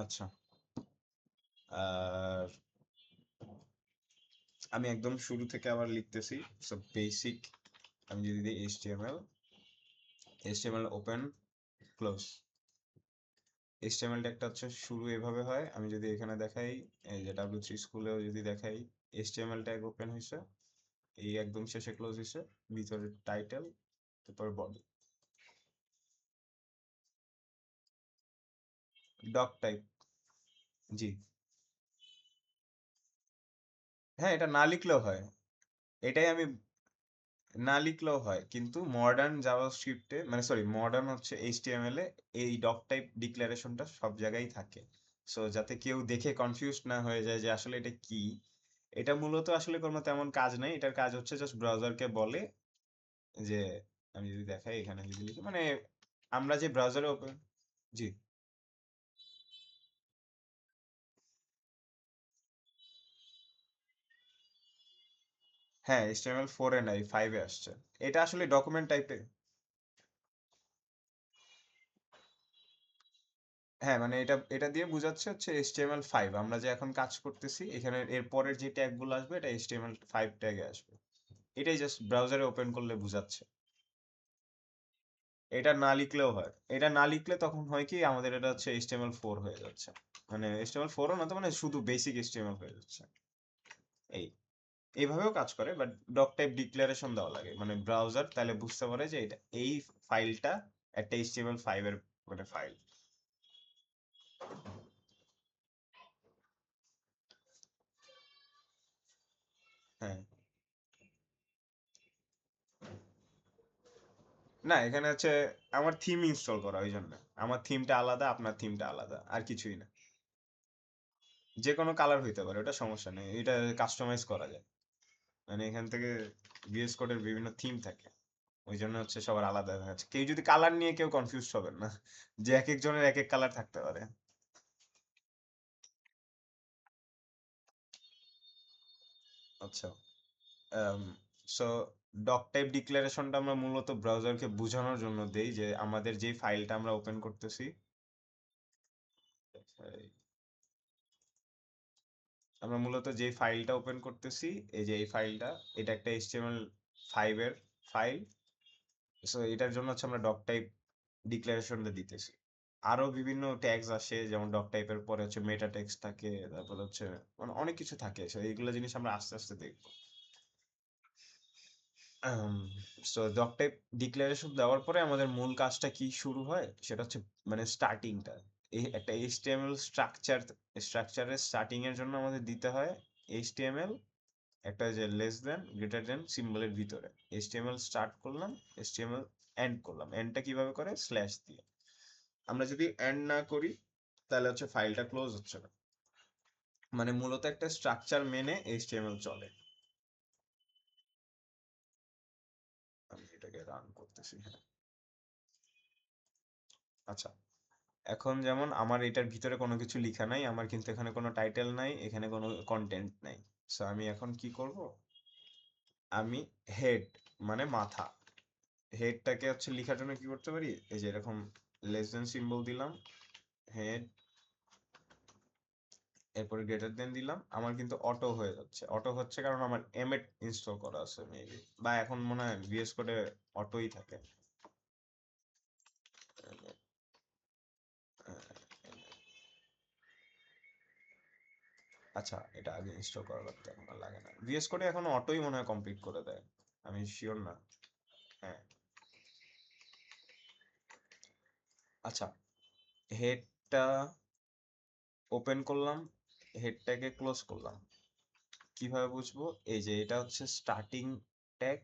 আচ্ছা, আর আমি একদম শুরু থেকে আবার লিখতেছি। সো বেসিক, আমি যদি দিই HTML, HTML open close. HTML ট্যাগটা হচ্ছে শুরু এভাবে হয়। আমি যদি এখানে দেখাই, এই যে W3 স্কুলেও যদি দেখাই, এইচটিএমএল ট্যাগ ওপেন হয়েছে, এই একদম শেষে ক্লোজ হয়েছে, ভিতরে টাইটেল, তারপর বডি। Doc type. জি। হ্যাঁ, এটা না লিখলেও হয়। এটাই আমি, না লিখলেও হয়, কিন্তু মডার্ন জাভাস্ক্রিপ্টে, মানে সরি, মডার্ন হচ্ছে এইচটিএমএল এ এই ডক টাইপ ডিক্লারেশনটা সব জায়গায় থাকে। সো যাতে কেউ দেখে কনফিউজ না হয়ে যায় যে আসলে এটা কি। এটা মূলত আসলে কোনো তেমন কাজ নাই, এটার কাজ হচ্ছে জাস্ট ব্রাউজারকে বলে যে, আমি যদি দেখাই এখানে যদি লিখি, মানে আমরা যে ব্রাউজারে ওপেন। জি। হ্যাঁ, HTML4 এ নাই, 5 এ আসছে। এটা আসলে ডকুমেন্ট টাইপে। হ্যাঁ, মানে এটা এটা দিয়ে বোঝাচ্ছে হচ্ছে HTML5, আমরা যে এখন কাজ করতেছি এখানে এর পরের যে ট্যাগ গুলো আসবে এটা HTML5 ট্যাগে আসবে। এটাই জাস্ট ব্রাউজারে ওপেন করলে বোঝাচ্ছে। এটা না লিখলেও হয়। এটা না লিখলে তখন হয় কি, আমাদের এটা হচ্ছে HTML4 হয়ে যাচ্ছে। মানে HTML4ও না, তো মানে শুধু বেসিক HTML হয়ে যাচ্ছে। এই এইভাবেও কাজ করে, বাট ডক টাইপ ডিক্লারেশন দেওয়া লাগে, মানে ব্রাউজার তাহলে বুঝতে পারে যে এটা এই ফাইলটা একটা HTML5 এর মানে ফাইল। হ্যাঁ। না, এখানে হচ্ছে আমার থিম ইনস্টল করা, ওই জন্য আমার থিমটা আলাদা, আপনার থিমটা আলাদা, আর কিছুই না। যে কোনো কালার হইতে পারে, ওটা সমস্যা নেই, এটা কাস্টমাইজ করা যায়। মানে এখান থেকে ভিএস কোডের বিভিন্ন থিম থাকে, ওই জন্য হচ্ছে সবার আলাদা দেখাচ্ছে। কেউ যদি কালার নিয়ে কেউ কনফিউজ হবেন না, যে এক একজনের এক এক কালার থাকতে পারে। আচ্ছা, সো ডক টাইপ ডিক্লারেশনটা আমরা মূলত ব্রাউজারকে বোঝানোর জন্য দেই যে আমাদের যে ফাইলটা আমরা ওপেন করতেছি, আমরা মূলত যে ফাইলটা ওপেন করতেছি, এই যে এই ফাইলটা, এটা একটা HTML5 এর ফাইল। সো এটার জন্য হচ্ছে আমরা ডক টাইপ ডিক্লারেশনটা দিতেছি। আরো বিভিন্ন ট্যাগস আসে, যেমন ডক টাইপের পরে হচ্ছে মেটা ট্যাগস থাকে, তারপর হচ্ছে মানে অনেক কিছু থাকে। সো এইগুলো জিনিস আমরা আস্তে আস্তে দেখবো। সো ডক টাইপ ডিক্লারেশন দেওয়ার পরে আমাদের মূল কাজটা কি শুরু হয়, সেটা হচ্ছে মানে স্টার্টিংটা। এই একটা HTML স্ট্রাকচারের স্টার্টিং এর জন্য আমাদের দিতে হয় HTML, একটা যে লেস দেন গ্রেটার দেন সিম্বলের ভিতরে HTML স্টার্ট করলাম, HTML এন্ড করলাম। এন্ডটা কিভাবে করে, স্ল্যাশ দিয়ে। আমরা যদি এন্ড না করি তাহলে হচ্ছে ফাইলটা ক্লোজ হচ্ছে না। মানে মূলত একটা স্ট্রাকচার মেনে HTML চলে। আমি এটাকে রান করতেছি, হ্যাঁ। আচ্ছা, এখন যেমন আমার এটার ভিতরে কোনো কিছু লেখা নাই, আমার কিন্তু এখানে কোনো টাইটেল নাই, এখানে কোনো কন্টেন্ট নাই। সো আমি এখন কি করব, আমি হেড মানে মাথা, হেডটাকে হচ্ছে লেখার জন্য কি করতে পারি, এই যে এরকম লেস দেন সিম্বল দিলাম, হেড, এরপরে গ্রেটার দেন দিলাম, আমার কিন্তু অটো হয়ে যাচ্ছে। অটো হচ্ছে কারণ আমার এমএড ইনস্টল করা আছে মেবি, বা এখন মনে হয় ভিএস কোডে অটোই থাকে। আচ্ছা, এটা আগে ইনস্টল করা লাগতো, এখন আর লাগে না। ভিএস কোডে এখন অটোই মনে হয় কমপ্লিট করে দেয়, আমি শিওর না। হ্যাঁ। আচ্ছা, হেডটা ওপেন করলাম, হেডটাকে ক্লোজ করলাম। কিভাবে বুঝবো? এই যে এটা হচ্ছে স্টার্টিং ট্যাগ,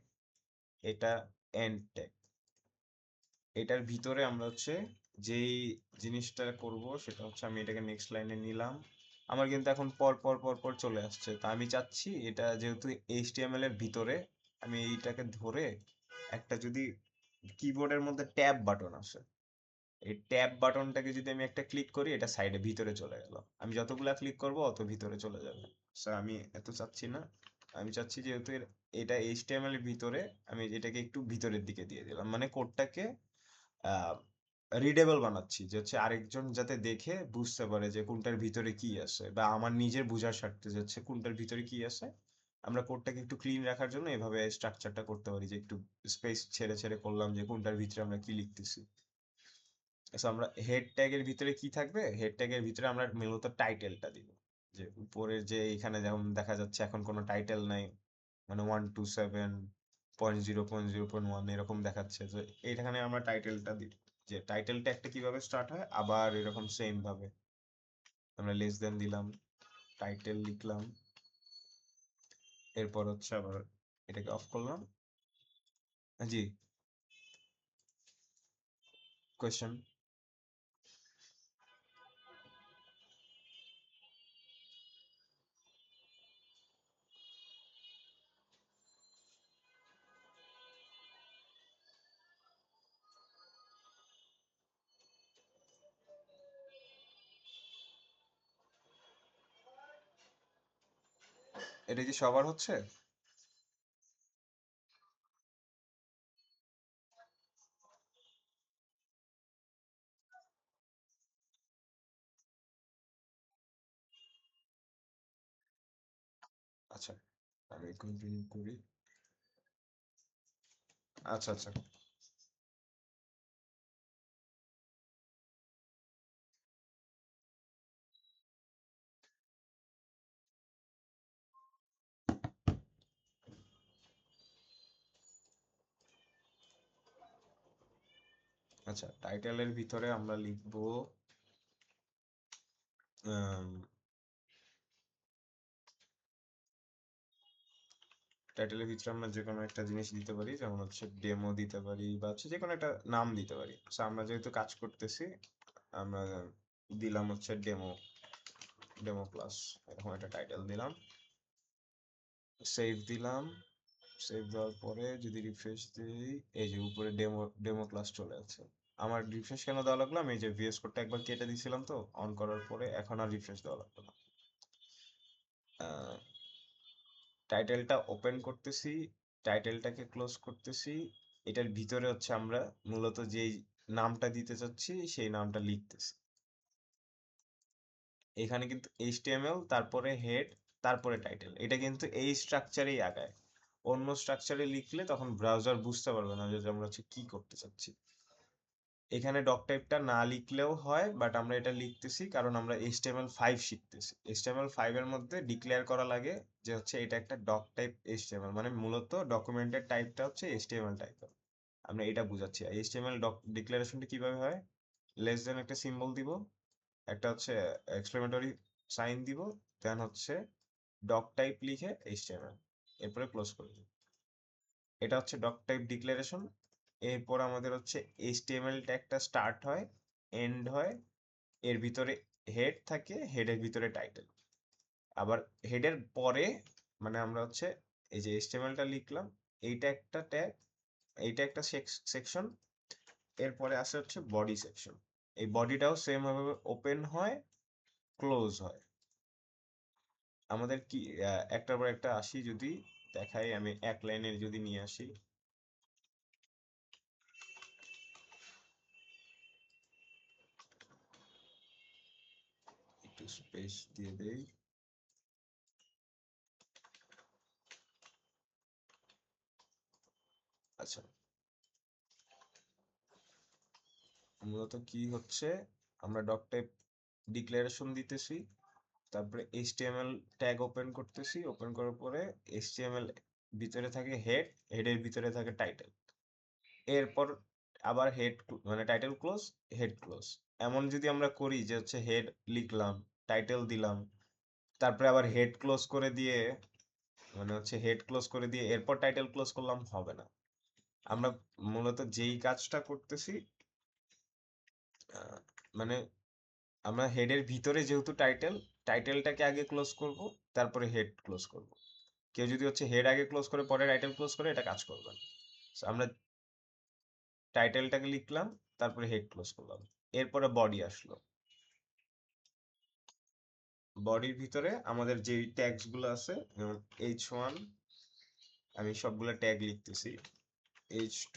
এটা এন্ড ট্যাগ। এটার ভিতরে আমরা হচ্ছে যেই জিনিসটা করব সেটা হচ্ছে, আমি এটাকে নেক্সট লাইনে নিলাম, আমার কিন্তু এখন পর পর পর পর চলে আসছে। তা আমি চাচ্ছি এটা যেহেতু এইচটিএমএল এর ভিতরে, আমি এইটাকে ধরে একটা যদি কিবোর্ডের মধ্যে ট্যাব বাটন আছে, এই ট্যাব বাটনটাকে যদি আমি একটা ক্লিক করি, এটা সাইডে ভিতরে চলে গেল। আমি যতগুলা ক্লিক করব অত ভিতরে চলে যাবে। সো আমি এত চাচ্ছি না। আমি চাচ্ছি যেহেতু এটা এইচটিএমএল এর ভিতরে, আমি এটাকে একটু ভিতরের দিকে দিয়ে দিলাম, মানে কোডটাকে রিডেবল বানাচ্ছি, যে হচ্ছে আরেকজন যাতে দেখে বুঝতে পারে যে কোনটার ভিতরে কি আছে, বা আমার নিজের বোঝার স্বার্থে যাচ্ছে কোনটার ভিতরে কি আছে। আমরা কোডটাকে একটু ক্লিন রাখার জন্য এভাবে স্ট্রাকচারটা করতে পারি, যে একটু স্পেস ছেড়ে ছেড়ে করলাম, যে কোনটার ভিতরে আমরা কি লিখতেছি। সো আমরা হেড ট্যাগের ভিতরে কি থাকবে, হেড ট্যাগের ভিতরে আমরা মূলত টাইটেলটা দিব। যে উপরের যে এখানে যেমন দেখা যাচ্ছে এখন কোনো টাইটেল নাই, মানে 127.0.0.1 এরকম দেখাচ্ছে, তো এইখানে আমরা টাইটেলটা দিব। যে টাইটেলটা একটা কিভাবে স্টার্ট হয়, আবার এরকম সেম ভাবে আমরা লেস দেন দিলাম, টাইটেল লিখলাম, এরপর হচ্ছে আবার এটাকে অফ করলাম। জি, কোয়েশ্চেন। এটা কি সবার হচ্ছে? আচ্ছা, আমি কন্টিনিউ করি। আচ্ছা আচ্ছা। আচ্ছা, টাইটেলের ভিতরে আমরা লিখবো টাইটেলের ভিতরে আমরা যে কোনো একটা জিনিস দিতে পারি, যেমন হচ্ছে ডেমো দিতে পারি, বা হচ্ছে যে কোনো একটা নাম দিতে পারি। So, আমরা যেহেতু কাজ করতেছি, আমরা দিলাম হচ্ছে ডেমো, ডেমো ক্লাস, এরকম একটা টাইটেল দিলাম, সেভ দিলাম। সেভ দেওয়ার পরে যদি রিফ্রেশ দিই, এই যে উপরে ডেমো ডেমো ক্লাস চলে আসছে। আমার রিফ্রেশ কেন দেওয়া লাগলো, আমি এই যে ভিএস কোডটা একবার কেটে দিয়েছিলাম, তো অন করার পরে এখন আর রিফ্রেশ দেওয়া লাগলো না। টাইটেলটা ওপেন করতেছি, টাইটেলটাকে ক্লোজ করতেছি, এটার ভিতরে হচ্ছে আমরা মূলত যেই নামটা দিতে চাচ্ছি সেই নামটা লিখতেছি। এখানে কিন্তু এইচটিএমএল, তারপরে হেড, তারপরে টাইটেল, এটা কিন্তু এই স্ট্রাকচারেই আগায়। অন্য স্ট্রাকচারে লিখলে তখন ব্রাউজার বুঝতে পারবে না যে আমরা হচ্ছে কি করতে চাচ্ছি। এখানে ডক টাইপটা না লিখলেও হয়, বাট আমরা এটা লিখতেছি কারণ আমরা HTML5 শিখতেছি। HTML5 এর মধ্যে ডিক্লেয়ার করা লাগে যে হচ্ছে এটা একটা ডক টাইপ HTML, মানে মূলত ডকুমেন্টের টাইপটা হচ্ছে HTML টাইপের। আমরা এটা বুঝাচ্ছি। HTML ডক ডিক্লারেশনটা কিভাবে হয়, লেস দেন একটা সিম্বল দিব, একটা হচ্ছে এক্সক্লেমেটরি সাইন দিব, দেন হচ্ছে ডক টাইপ লিখে HTML, এরপরে ক্লোজ করে দিব। এটা হচ্ছে ডক টাইপ ডিক্লারেশন। এরপর আমাদের হচ্ছে HTML ট্যাগটা স্টার্ট হয়, এন্ড হয়, এর ভিতরে হেড থাকে, হেডের ভিতরে টাইটেল। আবার হেডের পরে মানে আমরা হচ্ছে এই যে HTML-টা লিখলাম, এইটা একটা ট্যাগ, এইটা একটা সেকশন, এরপরে আসে হচ্ছে বডি সেকশন। এই বডিটাও সেম ভাবে ওপেন হয়, ক্লোজ হয়। আমাদের কি একটার পর একটা আসি, যদি দেখাই, আমি এক লাইনের যদি নিয়ে আসি, স্পেস দিয়ে দেই। আচ্ছা, মূলত কি হচ্ছে, আমরা ডক টাইপ ডিক্লারেশন দিতেছি, তারপরে এইচটিএমএল ট্যাগ ওপেন করতেছি, ওপেন করার পরে এইচটিএমএল ভিতরে থাকে হেড, হেডের ভিতরে থাকে টাইটেল, এরপর আবার হেড মানে টাইটেল ক্লোজ, হেড ক্লোজ। এমন যদি আমরা করি যে হচ্ছে হেড লিখলাম, টাইটেল দিলাম, তারপরে আবার হেড ক্লোজ করে দিয়ে, মানে হচ্ছে হেড ক্লোজ করে দিয়ে এরপর টাইটেল ক্লোজ করলাম, হবে না। আমরা মূলত যেই কাজটা করতেছি, মানে আমরা হেডের ভিতরে যেহেতু টাইটেল, টাইটেলটাকে আগে ক্লোজ করব, তারপরে হেড ক্লোজ করব। কেউ যদি হচ্ছে হেড আগে ক্লোজ করে পরে টাইটেল ক্লোজ করে, এটা কাজ করবে না। So, আমরা টাইটেলটাকে লিখলাম, তারপরে হেড ক্লোজ করলাম, এরপরে বডি আসলো। বডির ভিতরে আমাদের যে ট্যাগস গুলো আছে, যেমন H1, আমি সবগুলো ট্যাগ লিখতেছি, H2,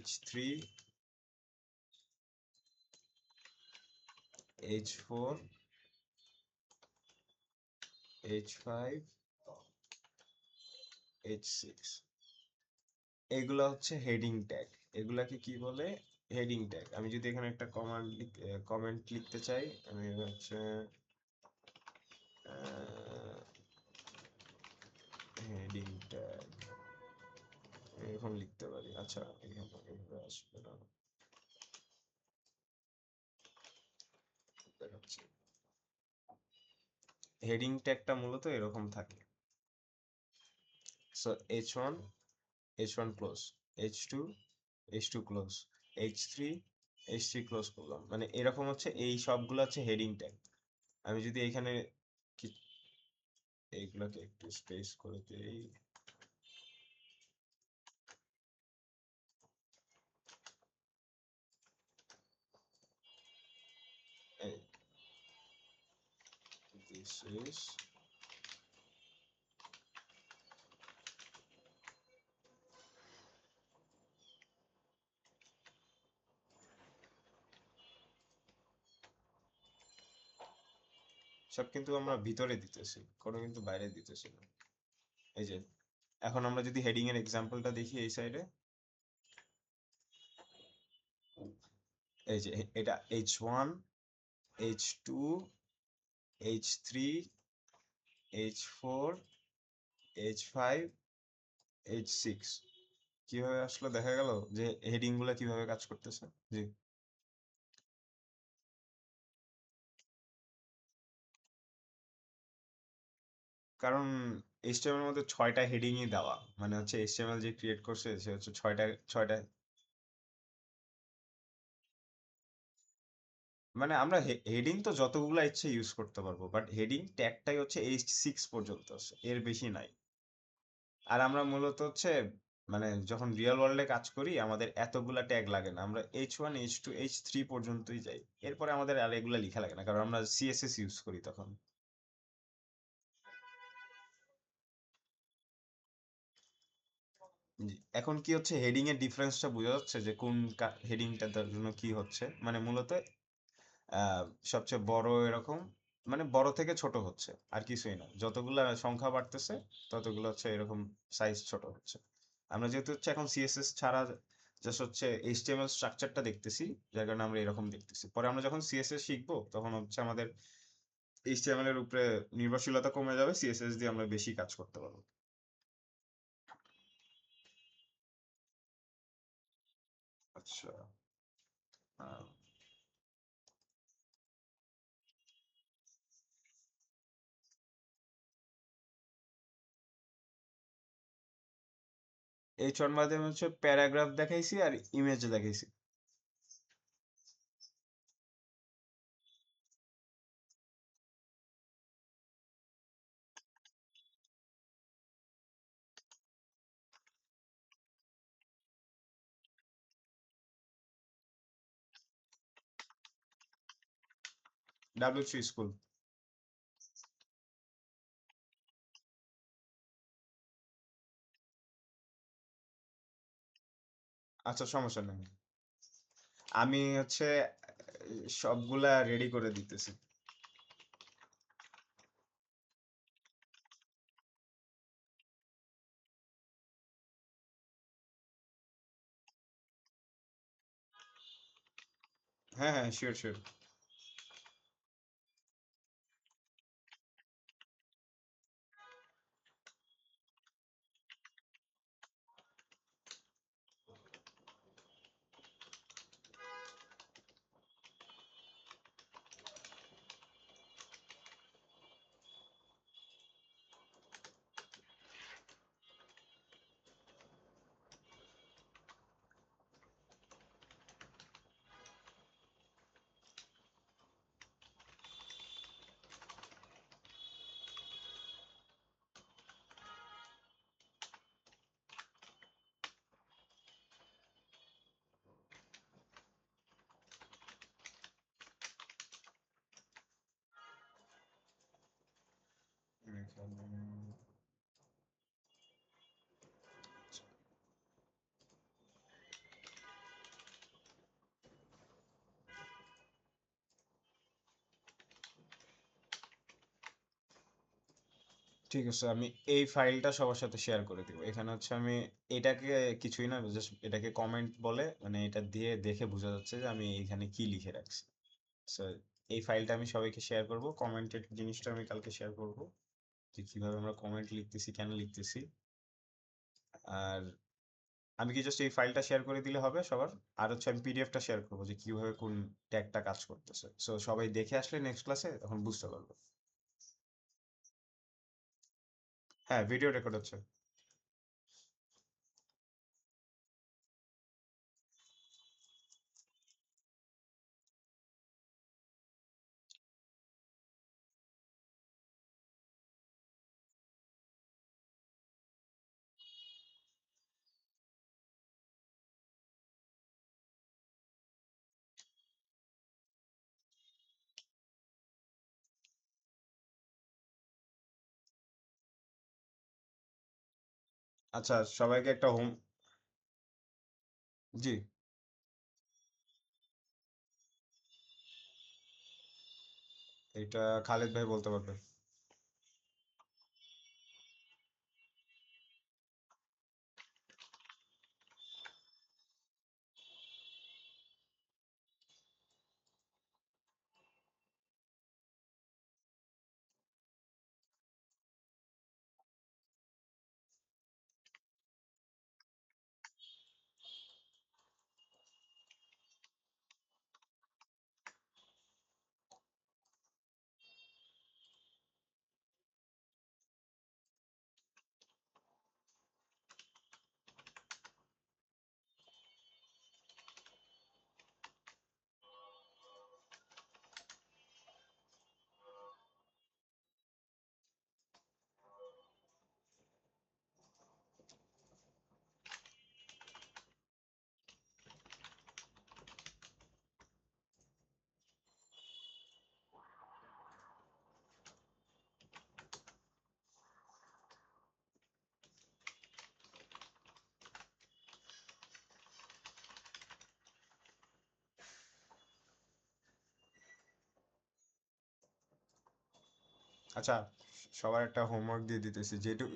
H3, H4, H5, H6, এগুলো হচ্ছে হেডিং ট্যাগ। এগুলাকে কি বলে? Heading tag. আমি যদি এখানে একটা কমেন্ট লিখতে চাই, আমি হচ্ছে হেডিং ট্যাগ এরকম লিখতে পারি। আচ্ছা, এখানে এভাবে আসবে না, দেখাচ্ছি। হেডিং ট্যাগটা মূলত এরকম থাকে। So H1, H1 close, H2, H2 close, H3, H3 close করলাম, মানে এরকম হচ্ছে। এই সবগুলো হচ্ছে হেডিং ট্যাগ। আমি যদি এখানে এইগুলোকে একটু স্পেস করে দিই, this is সব কিন্তু আমরা ভিতরে দিতেছি, কোনো কিন্তু বাইরে দিতেছি না। এই যে এখন আমরা যদি হেডিং এর এক্সাম্পলটা দেখি এই সাইডে, এই যে এটা H1, H2, H3, H4, H5, H6 কিভাবে আসলো দেখা গেল যে হেডিং গুলা কিভাবে কাজ করতেছে। জি, কারণ HTML এর মধ্যে 6টা হেডিংই দেওয়া, মানে হচ্ছে HTML যে ক্রিয়েট করছে সে হচ্ছে 6টা। মানে আমরা হেডিং তো যতগুলা ইচ্ছে ইউজ করতে পারবো, বাট হেডিং ট্যাগটাই হচ্ছে H6 পর্যন্ত আছে, এর বেশি নাই। আর আমরা মূলত হচ্ছে মানে যখন রিয়েল ওয়ার্ল্ডে কাজ করি, আমাদের এতগুলা ট্যাগ লাগে না, আমরা H1, H2, H3 পর্যন্তই যাই, এরপরে আমাদের আর এগুলা লেখা লাগে না, কারণ আমরা CSS ইউজ করি তখন। জি, এখন কি হচ্ছে, হেডিং এর ডিফারেন্সটা বোঝা যাচ্ছে যে কোন হেডিংটার জন্য কি হচ্ছে। মানে মূলত আহ সবচেয়ে বড় এরকম, মানে বড় থেকে ছোট হচ্ছে, আর কিছুই না। যতগুলা সংখ্যা বাড়তেছে ততগুলো হচ্ছে এরকম সাইজ ছোট হচ্ছে। আমরা যেহেতু হচ্ছে এখন সিএসএস ছাড়া জাস্ট হচ্ছে এইচটিএমএল স্ট্রাকচারটা দেখতেছি, যার কারণে আমরা এরকম দেখতেছি। পরে আমরা যখন সিএসএস শিখবো, তখন হচ্ছে আমাদের এইচটিএমএল এর উপরে নির্ভরশীলতা কমে যাবে, সিএসএস দিয়ে আমরা বেশি কাজ করতে পারবো। আচ্ছা, আহ, H1 মাধ্যমে হচ্ছে প্যারাগ্রাফ দেখাইছি আর ইমেজ দেখাইছি। W3 school. আচ্ছা, সমস্যা নেই। আমি হচ্ছে সবগুলা রেডি করে দিতেছি। হ্যাঁ হ্যাঁ, শিওর শিওর। ঠিক আছে, আমি এই ফাইলটা সবার সাথে শেয়ার করে দিব। এখানে হচ্ছে আমি এটাকে কিছুই না, জাস্ট এটাকে কমেন্ট বলে, মানে এটা দিয়ে দেখে বোঝা যাচ্ছে যে আমি এখানে কি লিখে রাখছি। So, এই ফাইলটা আমি সবাইকে শেয়ার করব, কমেন্টেড জিনিসটা আমি কালকে শেয়ার করব, যে কিভাবে আমরা কমেন্ট লিখতেছি, কেন লিখতেছি। আর আমি কি জাস্ট এই ফাইলটা শেয়ার করে দিলে হবে সবার? আর হচ্ছে আমি পিডিএফটা শেয়ার করবো যে কিভাবে কোন ট্যাগটা কাজ করতেছে, সো সবাই দেখে আসলে নেক্সট ক্লাসে তখন বুঝতে পারবে। হ্যাঁ, ভিডিও রেকর্ড হচ্ছে। আচ্ছা, সবাইকে একটা হোম। জি। এটা খালেদ ভাই বলতে পারবে। আচ্ছা, সবার একটা হোমওয়ার্ক দিয়ে দিতেছি যেটুকু।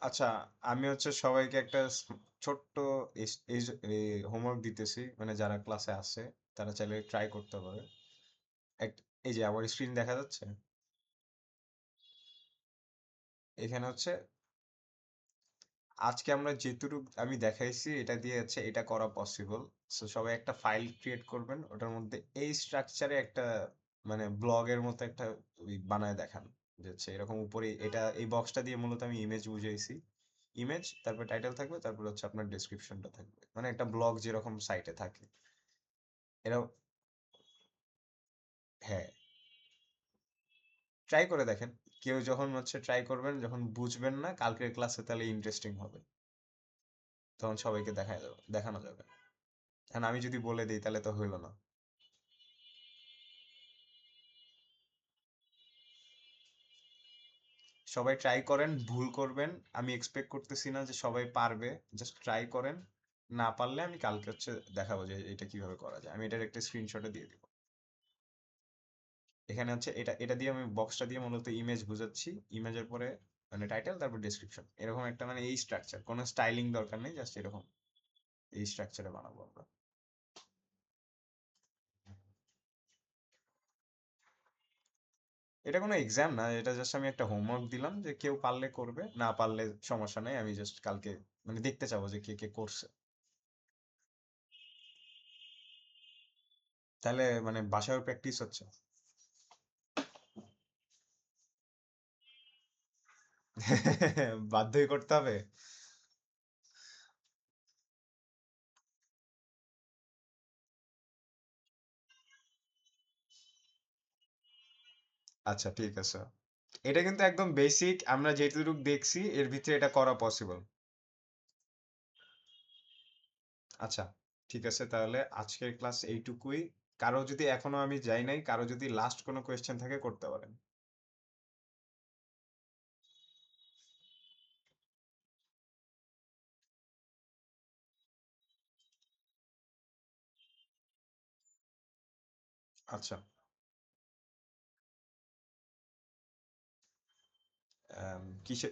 আচ্ছা, আমি হচ্ছে সবাইকে একটা ছোট্ট হোমওয়ার্ক দিতেছি, মানে যারা ক্লাসে আছে তারা চাইলে ট্রাই করতে পারে। এই যে আমার স্ক্রিন দেখা যাচ্ছে, এখানে হচ্ছে আজকে আমরা যেটুকু আমি দেখাইছি এটা দিয়ে হচ্ছে এটা করা পসিবল। সো সবাই একটা ফাইল ক্রিয়েট করবেন, ওটার মধ্যে এই স্ট্রাকচারে একটা মানে ব্লগের মতো একটা বানায় দেখান, যে হচ্ছে এরকম উপরে এটা এই বক্সটা দিয়ে মূলত আমি ইমেজ বুঝাইছি। ইমেজ, তারপর টাইটেল থাকবে, তারপর হচ্ছে আপনার ডেসক্রিপশনটা থাকবে, মানে একটা ব্লগ যেরকম সাইটে থাকে এরকম। হ্যাঁ, ট্রাই করে দেখেন। কেউ যখন হচ্ছে ট্রাই করবেন, যখন বুঝবেন না কালকের ক্লাসে, তাহলে ইন্টারেস্টিং হবে, তখন সবাইকে দেখানো যাবে। এখন আমি যদি বলে দিই তাহলে তো হইলো না। সবাই ট্রাই করেন, ভুল করবেন। আমি এক্সপেক্ট করতেছি না যে সবাই পারবে। জাস্ট ট্রাই করেন। না পারলে আমি কালকে হচ্ছে দেখাবো যে এটা কিভাবে করা যায়। আমি এটার একটা স্ক্রিনশটও দিয়ে দিব। এখানে হচ্ছে এটা এটা দিয়ে আমি বক্সটা দিয়ে মূলত ইমেজ বুঝাচ্ছি। ইমেজের পরে মানে টাইটেল, তারপর ডেসক্রিপশন, এরকম একটা মানে এই স্ট্রাকচার, কোনো স্টাইলিং দরকার নেই, জাস্ট এরকম এই স্ট্রাকচারে বানাবো আমরা। এটা কোনো এক্সাম না, এটা জাস্ট আমি একটা হোমওয়ার্ক দিলাম যে কেউ পারলে করবে, না পারলে সমস্যা নেই। আমি জাস্ট কালকে মানে দেখতে চাবো যে কে কে করছে। তাহলে মানে বাসায়ও প্র্যাকটিস হচ্ছে। বাধ্যই করতে হবে। আচ্ছা, ঠিক আছে। এটা কিন্তু একদম বেসিক, আমরা যেটুকু দেখছি এর ভিতরে এটা করা পসিবল। আচ্ছা, ঠিক আছে, তাহলে আজকের ক্লাস এইটুকুই। কারো যদি এখনো আমি যাই নাই, কারো যদি লাস্ট কোনো কোয়েশ্চেন থাকে করতে পারেন। আচ্ছা, কিসে